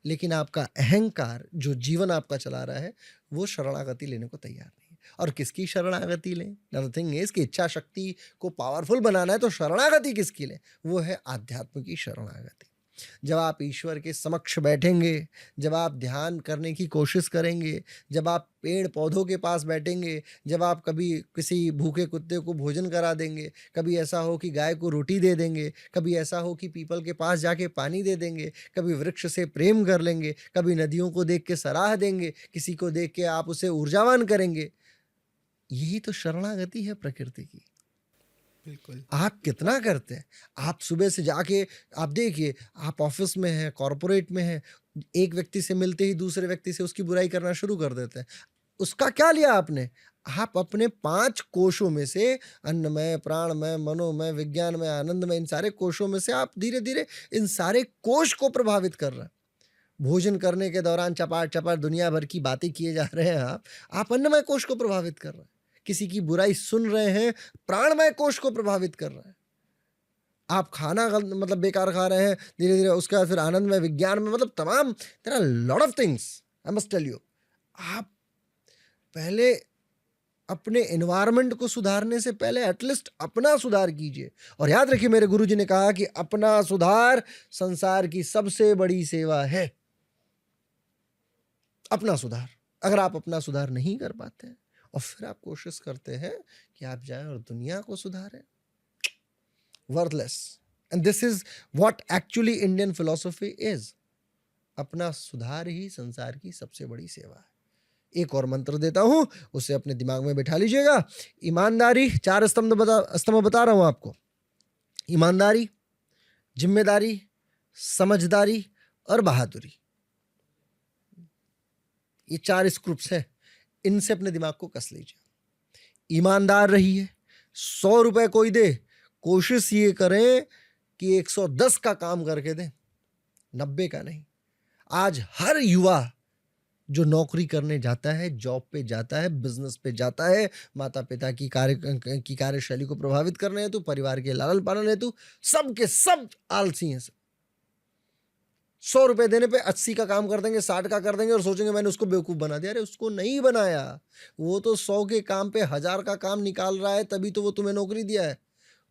लेकिन आपका अहंकार जो जीवन आपका चला रहा है वो शरणागति लेने को तैयार नहीं है। और किसकी शरणागति लें? द थिंग इज कि इच्छा शक्ति को पावरफुल बनाना है तो शरणागति किसकी लें? वो है आध्यात्म की शरणागति। जब आप ईश्वर के समक्ष बैठेंगे, जब आप ध्यान करने की कोशिश करेंगे, जब आप पेड़-पौधों के पास बैठेंगे, जब आप कभी किसी भूखे कुत्ते को भोजन करा देंगे, कभी ऐसा हो कि गाय को रोटी दे देंगे, कभी ऐसा हो कि पीपल के पास जाके पानी दे देंगे, कभी वृक्ष से प्रेम कर लेंगे, कभी नदियों को देख के सराह देंगे, किसी को देख के आप उसे ऊर्जावान करेंगे। यही तो शरणागति है प्रकृति की।
बिल्कुल।
आप कितना करते हैं? आप सुबह से जाके आप देखिए, आप ऑफ़िस में हैं, कॉर्पोरेट में हैं, एक व्यक्ति से मिलते ही दूसरे व्यक्ति से उसकी बुराई करना शुरू कर देते हैं। उसका क्या लिया आपने? आप अपने 5 कोशों में से अन्नमय, प्राणमय, मनोमय, विज्ञानमय, आनंदमय इन सारे कोशों में से आप धीरे-धीरे इन सारे कोश को प्रभावित कर रहे हैं। भोजन करने के दौरान चपाट-चपाट दुनिया भर की बातें किए जा रहे हैं आप अन्नमय कोश को प्रभावित कर रहे हैं। किसी की बुराई सुन रहे हैं, प्राणमय कोश को प्रभावित कर रहे हैं। आप खाना गल मतलब बेकार खा रहे हैं, धीरे-धीरे उसके बाद फिर आनंद में, विज्ञान में मतलब तमाम there are lot of things I must tell you. आप पहले अपने एनवायरनमेंट को सुधारने से पहले एटलीस्ट अपना सुधार कीजिए। और याद रखिए मेरे गुरुजी ने कहा कि अपना सुधार संसार की सबसे बड़ी सेवा है। अपना सुधार। अगर आप अपना सुधार नहीं कर पाते हैं और फिर आप कोशिश करते हैं कि आप जाएं और दुनिया को सुधारें, worthless. And this is what actually Indian philosophy is. अपना सुधार ही संसार की सबसे बड़ी सेवा है। एक और मंत्र देता हूं, उसे अपने दिमाग में बिठा लीजिएगा। ईमानदारी, 4 स्तंभ बता रहा हूं आपको। ईमानदारी, जिम्मेदारी, समझदारी और बहादुरी। ये 4 स्क्रूप्स हैं, इनसे अपने दिमाग को कस लीजिए। ईमानदार रहिए। 100 रुपए कोई दे, कोशिश ये करें कि 110 का काम करके दें, 90 का नहीं। आज हर युवा जो नौकरी करने जाता है, जॉब पे जाता है, बिजनेस पे जाता है, माता पिता की कार्यशैली को प्रभावित करने हेतु, परिवार के लालन पालन हेतु, सब के सब आलसी हैं। 100 रुपए देने पे 80 का काम कर देंगे, 60 का कर देंगे और सोचेंगे मैंने उसको बेवकूफ बना दिया। अरे उसको नहीं बनाया, वो तो 100 के काम पे 1000 का काम निकाल रहा है, तभी तो वो तुम्हें नौकरी दिया है।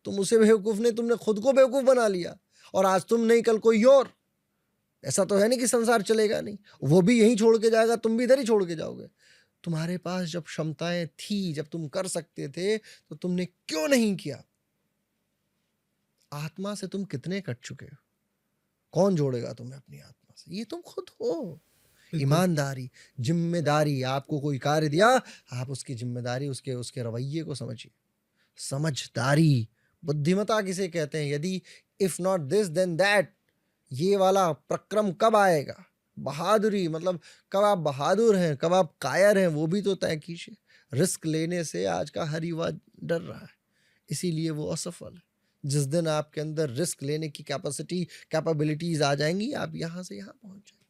तुम उसे बेवकूफ नहीं, तुमने खुद को बेवकूफ बना लिया। और आज तुम नहीं, कल कोई और। ऐसा तो है नहीं कि संसार चलेगा नहीं, वो भी यहीं छोड़ के जाएगा, तुम भी इधर ही छोड़ के जाओगे। तुम्हारे पास जब क्षमताएं थी, जब तुम कर सकते थे, तो तुमने क्यों नहीं किया? आत्मा से तुम कितने कट चुके हो? कौन जोड़ेगा तुम्हें अपनी आत्मा से? ये तुम खुद हो।
बिल्कुल।
ईमानदारी, जिम्मेदारी, आपको कोई कार्य दिया, आप उसकी जिम्मेदारी, उसके उसके रवैये को समझिए। समझदारी, बुद्धिमता किसे कहते हैं? यदि if not this then that, ये वाला प्रक्रम कब आएगा? बहादुरी मतलब कब आप बहादुर हैं, कब आप कायर हैं, वो भी तो तय कीजिए। रिस्क लेने से आज का हर युवा डर रहा है, इसीलिए वो असफल है। जिस दिन आपके अंदर रिस्क लेने की कैपेबिलिटीज आ जाएंगी, आप यहां से यहां पहुंच जाएंगे।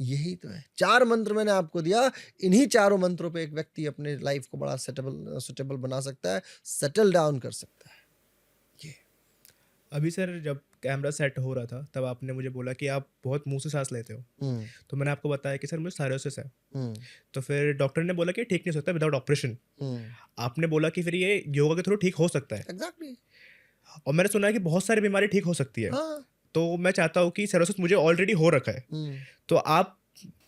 यही तो है। 4 मंत्र मैंने आपको दिया, इन्हीं चारों मंत्रों पे एक व्यक्ति अपने लाइफ को बड़ा सुटेबल बना सकता है, सेटल डाउन कर सकता है। ये
अभी सर जब कैमरा सेट हो रहा था, तब आपने मुझे बोला कि आप बहुत मुँह से साँस लेते हो।
हम्म
तो मैंने आपको बताया कि सर मुझे साइरोसिस है।
हम्म
तो फिर डॉक्टर ने बोला कि ठीक नहीं हो सकता विदाउट ऑपरेशन।
हम्म
आपने बोला कि फिर ये योगा के थ्रू ठीक हो सकता है।
एग्जैक्टली।
और मैंने सुना है कि बहुत सारी बीमारी ठीक हो सकती है।
हाँ।
तो मैं चाहता हूँ कि साइरोसिस मुझे ऑलरेडी हो रखा है।
हम्म
तो आप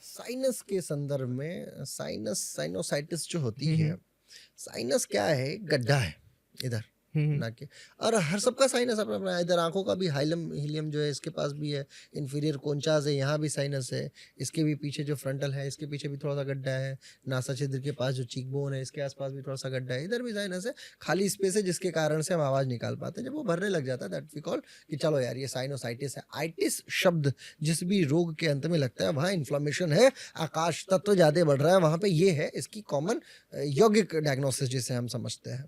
साइनस के संदर्भ में, साइनोसाइटिस जो होती
हुँ,
है,
हुँ।
साइनस क्या है? गड्ढा है इधर
हुँ, हुँ।
ना के। और हर सबका साइनस अपना अपना है। इधर आंखों का भी हाइलम हीलियम जो है इसके पास भी है, इंफीरियर कोंचाज है, यहाँ भी साइनस है। इसके भी पीछे जो फ्रंटल है, इसके पीछे भी थोड़ा सा गड्ढा है। नासा छिद्र के पास जो चीक बोन है, इसके आसपास भी थोड़ा सा गड्ढा है। इधर भी साइनस है, खाली स्पेस है जिसके कारण से हम आवाज़ निकाल पाते हैं। जब वो भरने लग जाता है दैट वी कॉल कि चलो यार ये साइनोसाइटिस है। आइटिस शब्द जिस भी रोग के अंत में लगता है, वहाँ इन्फ्लामेशन है, आकाश तत्व ज़्यादा बढ़ रहा है, वहाँ पे ये है। इसकी कॉमन यौगिक डायग्नोसिस जिसे हम समझते हैं।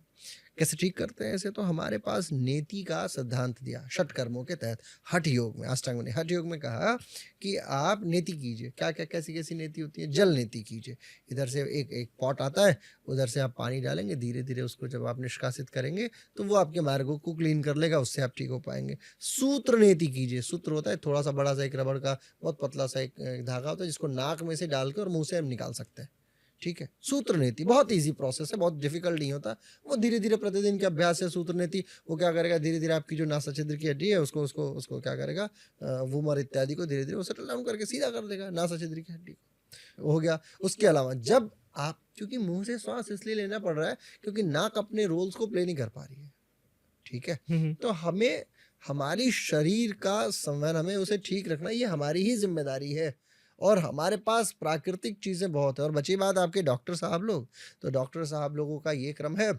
कैसे ठीक करते हैं इसे? तो हमारे पास नेति का सिद्धांत दिया षट कर्मों के तहत। हठ योग में, अष्टांग ने हठ योग में कहा कि आप नेति कीजिए। क्या क्या कैसी कैसी नेति होती है? जल नेति कीजिए। इधर से एक पॉट आता है, उधर से आप पानी डालेंगे, धीरे धीरे उसको जब आप निष्कासित करेंगे तो वो आपके मार्गों को क्लीन कर लेगा, उससे आप ठीक हो पाएंगे। सूत्र नेति कीजिए। सूत्र होता है थोड़ा सा बड़ा सा एक रबड़ का बहुत पतला सा एक धागा होता है जिसको नाक में से डाल के और मुंह से हम निकाल सकते हैं। ठीक है? सूत्र नीति बहुत ईज़ी प्रोसेस है, बहुत डिफ़िकल्ट नहीं होता। वो धीरे-धीरे प्रतिदिन के अभ्यास से सूत्र नीति वो क्या करेगा, धीरे-धीरे आपकी जो नासाछिद्र की हड्डी है उसको उसको उसको क्या करेगा, वूमर इत्यादि को धीरे-धीरे वो सेटल डाउन करके सीधा कर देगा नासाछिद्र की हड्डी को। हो गया। उसके अलावा जब आप, क्योंकि मुँह से श्वास इसलिए लेना पड़ रहा है क्योंकि नाक अपने रोल्स को प्ले नहीं कर पा रही है, ठीक है?
हुँ, हुँ।
तो हमें हमारी शरीर का संवहन, हमें उसे ठीक रखना, ये हमारी ही ज़िम्मेदारी है। और हमारे पास प्राकृतिक चीज़ें बहुत है। और बची बात आपके डॉक्टर साहब लोग, तो डॉक्टर साहब लोगों का ये क्रम है,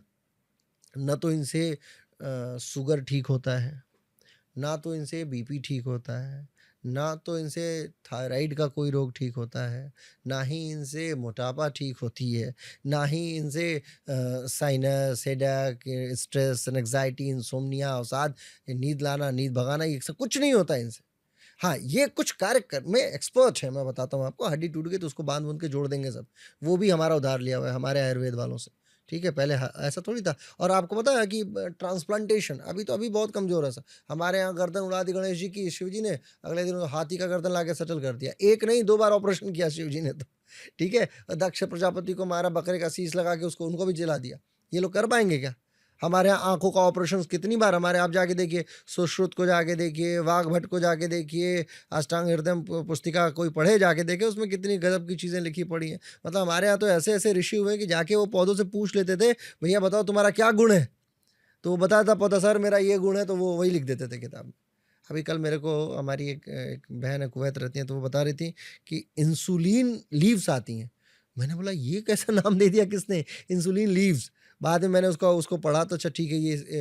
ना तो इनसे शुगर ठीक होता है, ना तो इनसे बीपी ठीक होता है, ना तो इनसे थायराइड का कोई रोग ठीक होता है, ना ही इनसे मोटापा ठीक होती है, ना ही इनसे sinus, headache, stress, anxiety, insomnia, अवसाद, नींद लाना, नींद भगाना, ये सब कुछ नहीं होता इनसे। हाँ, ये कुछ कार्य कर में एक्सपर्ट है, मैं बताता हूँ आपको। हड्डी टूट गई तो उसको बाँध-वूँध के जोड़ देंगे सब। वो भी हमारा उधार लिया हुआ है, हमारे आयुर्वेद वालों से, ठीक है? पहले ह ऐसा थोड़ी था। और आपको पता है कि ट्रांसप्लांटेशन अभी बहुत कमज़ोर है हमारे यहाँ गर्दन उड़ा दी गणेश जी की, शिव जी ने, अगले दिन हाथी का गर्दन लाके सेटल कर दिया। 1 नहीं 2 बार ऑपरेशन किया शिव जी ने तो, ठीक है? दक्ष प्रजापति को मारा, बकरे का सीस लगा के उसको उनको भी जला दिया। ये लोग कर पाएँगे क्या? हमारे यहाँ आँखों का ऑपरेशंस कितनी बार, हमारे आप जाके देखिए, सुश्रुत को जाके देखिए, वाग्भट को जाके देखिए, अष्टांग हृदय पुस्तिका कोई पढ़े जाके देखिए, उसमें कितनी गज़ब की चीज़ें लिखी पड़ी हैं। मतलब हमारे यहाँ तो ऐसे-ऐसे ऋषि हुए कि जाके वो पौधों से पूछ लेते थे, भैया बताओ तुम्हारा क्या गुण है? तो वो बताता पौधा, सर मेरा ये गुण है, तो वो वही लिख देते थे किताब में। अभी कल मेरे को हमारी एक बहन है, कुवैत रहती हैं, तो वो बता रही थी कि इंसुलिन लीव्स आती हैं। मैंने बोला ये कैसा नाम दे दिया किसने, इंसुलिन लीव्स। बाद में मैंने उसको उसको पढ़ा तो अच्छा ठीक है,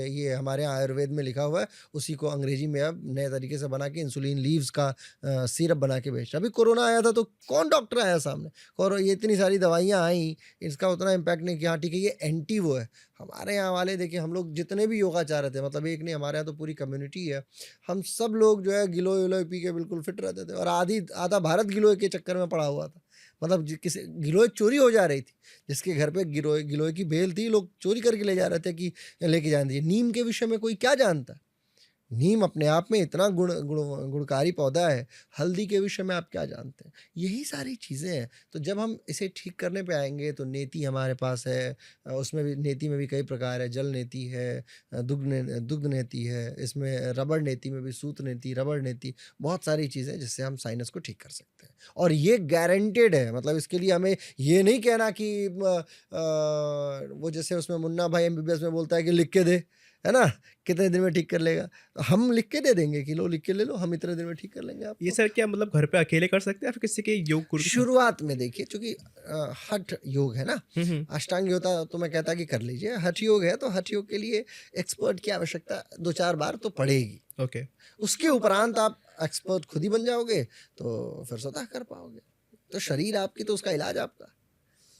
ये हमारे यहाँ आयुर्वेद में लिखा हुआ है, उसी को अंग्रेजी में अब नए तरीके से बना के इंसुलिन लीव्स का सिरप बना के बेचा। अभी कोरोना आया था तो कौन डॉक्टर आया सामने, और ये इतनी सारी दवाइयाँ आई, इसका उतना इम्पैक्ट नहीं किया। हाँ ठीक है, ये एंटी वो है। हमारे यहाँ वाले देखिए, हम लोग जितने भी योगाचार्य थे, मतलब एक नहीं, हमारे यहाँ तो पूरी कम्युनिटी है, हम सब लोग जो है गिलोय विलोय पी के बिल्कुल फिट रहते थे, और आधी आधा भारत गिलोय के चक्कर में पड़ा हुआ था। मतलब किसी गिलोय चोरी हो जा रही थी, जिसके घर पे गिलोय गिलोय की बेल थी, लोग चोरी करके ले जा रहे थे कि लेके जाने दीजिए। नीम के विषय में कोई क्या जानता है? नीम अपने आप में इतना गुणकारी पौधा है। हल्दी के विषय में आप क्या जानते हैं? यही सारी चीज़ें हैं। तो जब हम इसे ठीक करने पे आएँगे तो नेति हमारे पास है, उसमें भी नेति में भी कई प्रकार है। जल नेति है, दुग्ध नेति है, इसमें रबड़ नेति में भी सूत नेति, रबड़ नेति, बहुत सारी चीज़ें हैं जिससे हम साइनस को ठीक कर सकते हैं। और ये गारंटेड है, मतलब इसके लिए हमें ये नहीं कहना कि वो जैसे उसमें मुन्ना भाई एमबीबीएस में बोलता है कि लिख के दे, है ना? कितने दिन में ठीक कर लेगा? तो हम लिख के दे देंगे कि लो लिख के ले लो, हम इतने दिन में ठीक कर लेंगे
ये
आपको।
सर क्या मतलब घर पे अकेले कर सकते हैं या फिर किसी के योग गुरु के साथ?
शुरुआत में देखिए, चूँकि हठ योग है ना,
हुँ, हुँ।
अष्टांग योग होता तो मैं कहता कि कर लीजिए। हठ योग है तो हठ योग के लिए एक्सपर्ट की आवश्यकता 2-4 बार तो पड़ेगी।
ओके।
उसके उपरांत आप एक्सपर्ट खुद ही बन जाओगे, तो फिर स्वतः कर पाओगे। तो शरीर आपकी तो उसका इलाज आपका।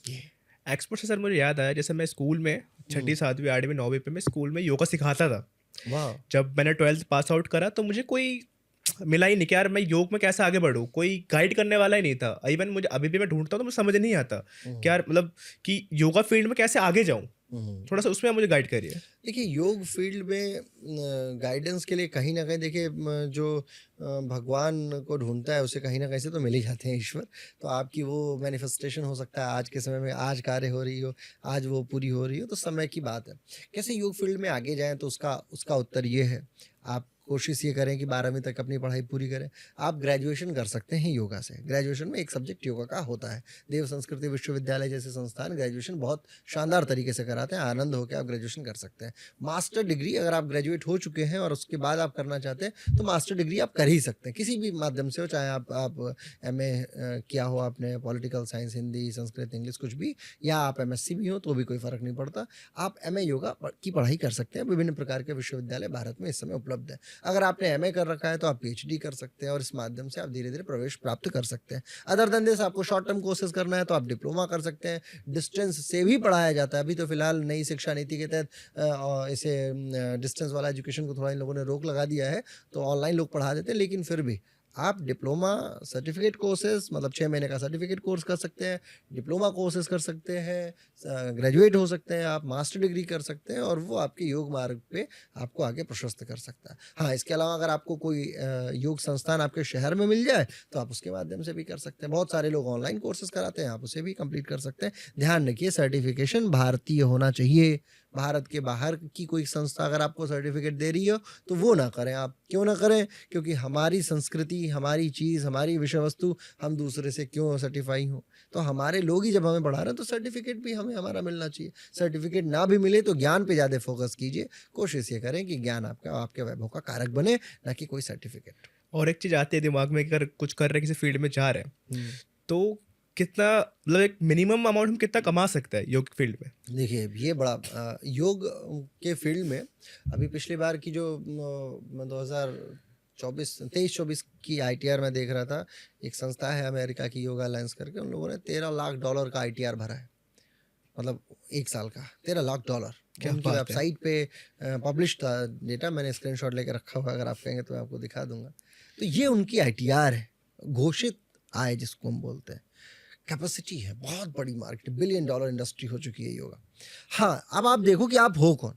ये
एक्सपोर्ट से सर मुझे याद आया, जैसे मैं स्कूल में
हुँ,
6ठी 7वीं 8वीं 9वीं पे मैं स्कूल में योगा सिखाता था।
वाह!
जब मैंने 12th पास आउट करा तो मुझे कोई मिला ही नहीं कि यार मैं योग में कैसे आगे बढ़ूँ, कोई गाइड करने वाला ही नहीं था। इवन मुझे अभी भी मैं ढूँढता हूँ तो मुझे समझ नहीं आता कि
हुँ,
यार मतलब कि योगा फील्ड में कैसे आगे जाऊँ?
हुँ।
थोड़ा-सा उसमें आप मुझे गाइड करिए।
देखिए, योग फील्ड में गाइडेंस के लिए कहीं न कहीं देखिए, जो भगवान को ढूँढता है उसे कहीं न कहीं से तो मिल ही जाते हैं ईश्वर। तो आपकी वो मैनिफेस्टेशन हो सकता है आज के समय में, आज कार्य हो रही हो, आज वो पूरी हो रही हो, तो समय की बात है। कैसे योग फील्ड में आगे जाएँ, तो उसका उसका उत्तर ये है, आप कोशिश ये करें कि 12वीं तक अपनी पढ़ाई पूरी करें। आप ग्रेजुएशन कर सकते हैं योगा से। ग्रेजुएशन में एक सब्जेक्ट योगा का होता है। देव संस्कृति विश्वविद्यालय जैसे संस्थान ग्रेजुएशन बहुत शानदार तरीके से कराते हैं, आनंद हो के आप ग्रेजुएशन कर सकते हैं। मास्टर डिग्री अगर आप ग्रेजुएट हो चुके हैं और उसके बाद आप करना चाहते हैं, तो मास्टर डिग्री आप कर ही सकते हैं, किसी भी माध्यम से हो, चाहे आप एमए किया हो आपने, political science, Hindi, Sanskrit, English कुछ भी, या आप एमएससी भी हो तो भी कोई फ़र्क नहीं पड़ता। आप एमए योगा की पढ़ाई कर सकते हैं, विभिन्न प्रकार के विश्वविद्यालय भारत में इस समय उपलब्ध हैं। अगर आपने एमए कर रखा है तो आप पीएचडी कर सकते हैं, और इस माध्यम से आप धीरे-धीरे प्रवेश प्राप्त कर सकते हैं। अदर देन दिस, आपको शॉर्ट टर्म कोर्सेज़ करना है तो आप डिप्लोमा कर सकते हैं। डिस्टेंस से भी पढ़ाया जाता है। अभी तो फिलहाल नई शिक्षा नीति के तहत इसे डिस्टेंस वाला एजुकेशन को थोड़ा इन लोगों ने रोक लगा दिया है, तो ऑनलाइन लोग पढ़ा देते हैं, लेकिन फिर भी आप डिप्लोमा सर्टिफिकेट कोर्सेज मतलब 6 महीने का सर्टिफिकेट कोर्स कर सकते हैं, डिप्लोमा कोर्सेज कर सकते हैं, ग्रेजुएट हो सकते हैं, आप मास्टर डिग्री कर सकते हैं और वो आपके योग मार्ग पे आपको आगे प्रशस्त कर सकता है। हाँ, इसके अलावा अगर आपको कोई योग संस्थान आपके शहर में मिल जाए तो आप उसके माध्यम से भी कर सकते हैं। बहुत सारे लोग ऑनलाइन कोर्सेज कराते हैं, आप उसे भी कंप्लीट कर सकते हैं। ध्यान रखिए सर्टिफिकेशन भारतीय होना चाहिए। भारत के बाहर की कोई संस्था अगर आपको सर्टिफिकेट दे रही हो तो वो ना करें आप। क्यों ना करें? क्योंकि हमारी संस्कृति, हमारी चीज़, हमारी विषय वस्तु हम दूसरे से क्यों सर्टिफ़ाई हों? तो हमारे लोग ही जब हमें पढ़ा रहे हैं तो सर्टिफ़िकेट भी हमें हमारा मिलना चाहिए। सर्टिफ़िकेट ना भी मिले तो ज्ञान पे ज़्यादा फ़ोकस कीजिए। कोशिश ये करें कि ज्ञान आपका आपके वैभव का कारक बने, ना कि कोई सर्टिफ़िकेट।
और एक चीज़ आती है दिमाग में कि अगर कुछ कर रहे हैं, किसी फील्ड में जा रहे हैं,
हुँ।
तो कितना मतलब एक मिनिमम अमाउंट हम कितना कमा सकते हैं योग फील्ड में?
देखिए, ये बड़ा योग के फ़ील्ड में अभी पिछली बार की जो 2024 23-24 की आईटीआर मैं देख रहा था, एक संस्था है अमेरिका की योगा अलायंस करके, उन लोगों ने $13 लाख का आईटीआर भरा है। मतलब 1 साल का $13 लाख।
क्या
उनकी
बात है!
वेबसाइट पे पब्लिश था डेटा, मैंने स्क्रीनशॉट लेके रखा हुआ है, अगर आप कहेंगे तो मैं आपको दिखा दूँगा। तो ये उनकी आईटीआर है, घोषित आय जिसको हम बोलते हैं। कैपेसिटी है, बहुत बड़ी मार्केट, बिलियन डॉलर इंडस्ट्री हो चुकी है योगा। हाँ, अब आप देखो कि आप हो कौन?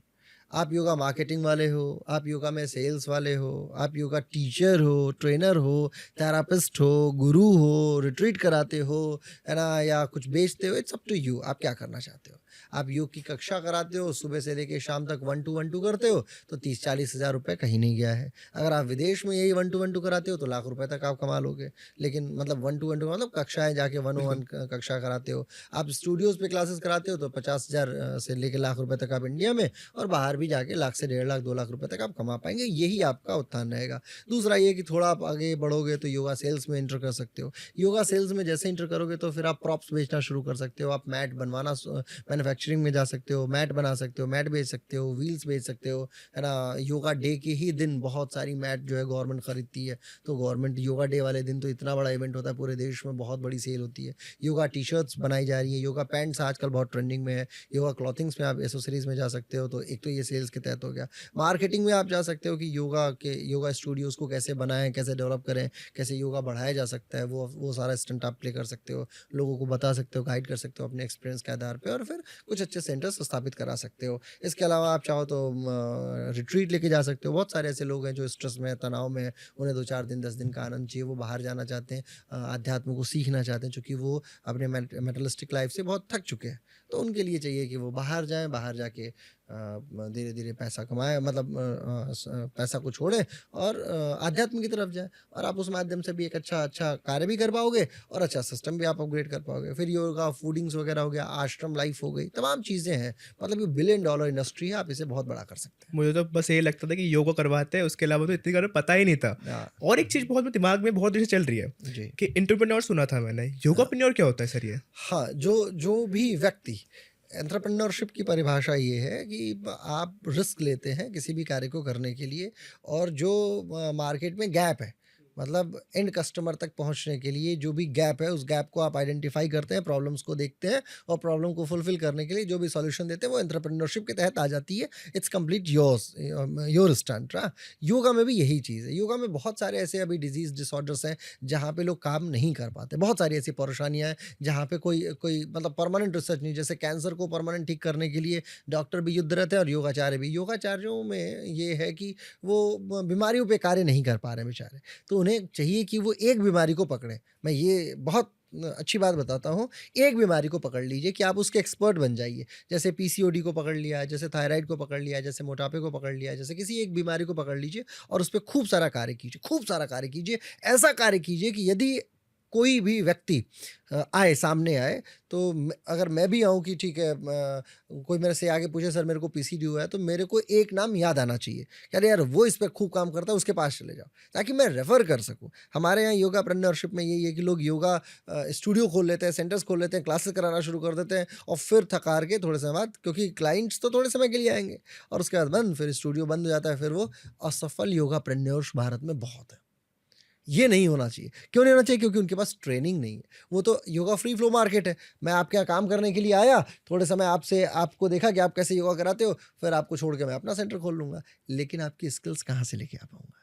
आप योगा मार्केटिंग वाले हो, आप योगा में सेल्स वाले हो, आप योगा टीचर हो, ट्रेनर हो, थेरेपिस्ट हो, गुरु हो, रिट्रीट कराते हो, है ना? या कुछ बेचते हो, इट्स अप टू यू, आप क्या करना चाहते हो? आप योग की कक्षा कराते हो, सुबह से लेके शाम तक 1 टू 1 करते हो, तो 30-40 हज़ार रुपए कहीं नहीं गया है। अगर आप विदेश में यही 1 टू 1 कराते हो, तो लाख रुपए तक आप कमा लोगे। लेकिन मतलब 1 टू 1 मतलब कक्षाएँ जाके वन ऑन वन
बिल्कुल।
क कक्षा कराते हो। आप स्टूडियोज़ पे क्लासेस कराते हो, तो 50,000 से लेके लाख रुपए तक आप इंडिया में और बाहर भी जाके लाख से 1.5 लाख 2 लाख रुपए तक आप कमा पाएँगे, यही आपका उत्थान रहेगा। दूसरा ये कि थोड़ा आप आगे बढ़ोगे तो योगा सेल्स में एंटर कर सकते हो। योगा सेल्स में जैसे एंटर करोगे तो फिर आप प्रॉप्स बेचना शुरू कर सकते हो, आप मैट बनवाना मैन्युफैक्चरिंग में जा सकते हो, मैट बना सकते हो, मैट बेच सकते हो, व्हील्स बेच सकते हो, है ना? योगा डे के ही दिन बहुत सारी मैट जो है गवर्नमेंट खरीदती है, तो गवर्नमेंट योगा डे वाले दिन तो इतना बड़ा इवेंट होता है, पूरे देश में बहुत बड़ी सेल होती है। योगा टी-शर्ट्स बनाई जा रही है, योगा पैंट्स आजकल बहुत ट्रेंडिंग में है, योगा क्लॉथिंग्स में आप एक्सेसरीज़ में जा सकते हो, तो एक तो ये सेल्स के तहत हो गया। मार्केटिंग में आप जा सकते हो कि योगा स्टूडियोज़ को कैसे बनाएँ, कैसे डेवलप करें, कैसे योगा बढ़ाया जा सकता है, वो सारा स्टंट आप प्ले कर सकते हो, लोगों को बता सकते हो, गाइड कर सकते हो अपने एक्सपीरियंस के आधार पे और फिर कुछ अच्छे सेंटर्स स्थापित करा सकते हो। इसके अलावा आप चाहो तो रिट्रीट लेके जा सकते हो, बहुत सारे ऐसे लोग हैं जो स्ट्रेस में हैं, तनाव में हैं, उन्हें 2-4 दिन, 10 दिन का आनंद चाहिए, वो बाहर जाना चाहते हैं, अध्यात्म को सीखना चाहते हैं, चूँकि वो अपने मेटलिस्टिक लाइफ़ से बहुत थक चुके हैं। तो उनके लिए चाहिए कि वो बाहर जाएँ, बाहर जाके धीरे-धीरे पैसा कमाएँ मतलब पैसा को छोड़ें और आध्यात्म की तरफ जाएँ और आप उस माध्यम से भी एक अच्छा कार्य भी कर पाओगे और अच्छा सिस्टम भी आप अपग्रेड कर पाओगे। फिर योगा, फूडिंग्स वगैरह हो गया, आश्रम लाइफ़ हो गई, तमाम चीज़ें हैं। मतलब ये बिलियन डॉलर इंडस्ट्री है, आप इसे बहुत बड़ा कर सकते हैं।
मुझे तो बस यही लगता था कि योगा करवाते हैं, उसके अलावा तो इतनी ज़्यादा पता ही नहीं था।
हाँ,
और एक चीज़ बहुत दिमाग में बहुत देर से चल रही है
जी।
कि एंटरप्रेन्योर सुना था मैंने।
हाँ।
योगाप्रेन्योर क्या होता है सर ये?
हाँ, जो जो भी व्यक्ति एंटरप्रेन्योरशिप की परिभाषा ये है कि आप रिस्क लेते हैं किसी भी कार्य को करने के लिए और जो मार्केट में गैप है मतलब एंड कस्टमर तक पहुंचने के लिए जो भी गैप है उस गैप को आप आइडेंटिफाई करते हैं, प्रॉब्लम्स को देखते हैं और प्रॉब्लम को फुलफिल करने के लिए जो भी सॉल्यूशन देते हैं वो एंटरप्रेन्योरशिप के तहत आ जाती है। It's complete yours, your stunt. Yoga में भी यही चीज़ है। योगा में बहुत सारे ऐसे अभी डिजीज डिसऑर्डर्स हैं जहाँ पे लोग काम नहीं कर पाते, बहुत सारी ऐसी परेशानियां हैं जहाँ पे कोई कोई मतलब परमानेंट रिसर्च नहीं। जैसे कैंसर को परमानेंट ठीक करने के लिए डॉक्टर भी युद्धरत है और योगाचार्य भी। योगाचार्यों में ये है कि वो बीमारियों पे कार्य नहीं कर पा रहे हैं बेचारे, तो उन्हें चाहिए कि वो एक बीमारी को पकड़ें। मैं ये बहुत अच्छी बात बताता हूँ, एक बीमारी को पकड़ लीजिए कि आप उसके एक्सपर्ट बन जाइए। जैसे पीसीओडी को पकड़ लिया, जैसे थायराइड को पकड़ लिया, जैसे मोटापे को पकड़ लिया, जैसे किसी एक बीमारी को पकड़ लीजिए और उस पे खूब सारा कार्य कीजिए, खूब सारा कार्य कीजिए। ऐसा कार्य कीजिए कि यदि कोई भी व्यक्ति आए सामने आए तो अगर मैं भी आऊँ कि ठीक है कोई मेरे से आगे पूछे सर मेरे को पीसीडी हुआ है, तो मेरे को एक नाम याद आना चाहिए कि अरे यार वो इस पे खूब काम करता है, उसके पास चले जाओ ताकि मैं रेफर कर सकूं। हमारे यहाँ योगा प्रेन्योरशिप में यही है कि लोग योगा स्टूडियो खोल लेते हैं, सेंटर्स खोल लेते हैं, क्लासेस कराना शुरू कर देते हैं और फिर थकार के थोड़े समय बाद, क्योंकि क्लाइंट्स तो थोड़े समय के लिए आएंगे और उसके बाद बंद, फिर स्टूडियो बंद हो जाता है, फिर वो असफल योगा प्रेन्योर्स भारत में बहुत है। ये नहीं होना चाहिए। क्यों नहीं होना चाहिए? क्योंकि उनके पास ट्रेनिंग नहीं है। वो तो योगा फ्री फ्लो मार्केट है। मैं आपके यहाँ काम करने के लिए आया, थोड़े समय आपसे आपको देखा कि आप कैसे योगा कराते हो, फिर आपको छोड़ के मैं अपना सेंटर खोल लूँगा। लेकिन आपकी स्किल्स कहाँ से लेके आ पाऊँगा?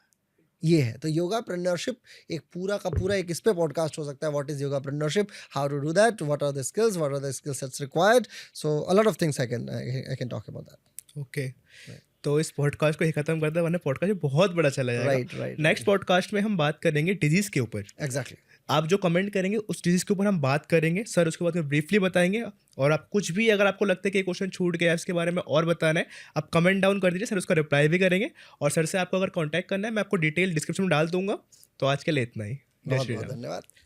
ये है। तो योगाप्रेन्योरशिप एक पूरा का पूरा एक इस पे पॉडकास्ट हो सकता है, what is yogapreneurship, how to do that, what are the skill sets required. So a lot of things I can talk about that.
Okay.
Right,
तो इस पॉडकास्ट को ही खत्म करते हैं, वरना पॉडकास्ट बहुत बड़ा चला जाएगा।
Right, right,
next
right.
Podcast में हम बात करेंगे डिजीज़ के ऊपर।
एग्ज़ैक्टली।
आप जो कमेंट करेंगे उस डिजीज़ के ऊपर हम बात करेंगे। सर उसके बाद में ब्रीफली बताएँगे, और आप कुछ भी अगर आपको लगता है कि ये क्वेश्चन छूट गया है, इसके बारे में और बताना है, आप कमेंट डाउन कर दीजिए, सर उसका रिप्लाई भी करेंगे। और सर से आपको अगर कॉन्टैक्ट करना है, मैं आपको डिटेल डिस्क्रिप्शन में डाल दूँगा। तो आज के लिए इतना ही। जय श्री
बहुत-बहुत
राम।
धन्यवाद।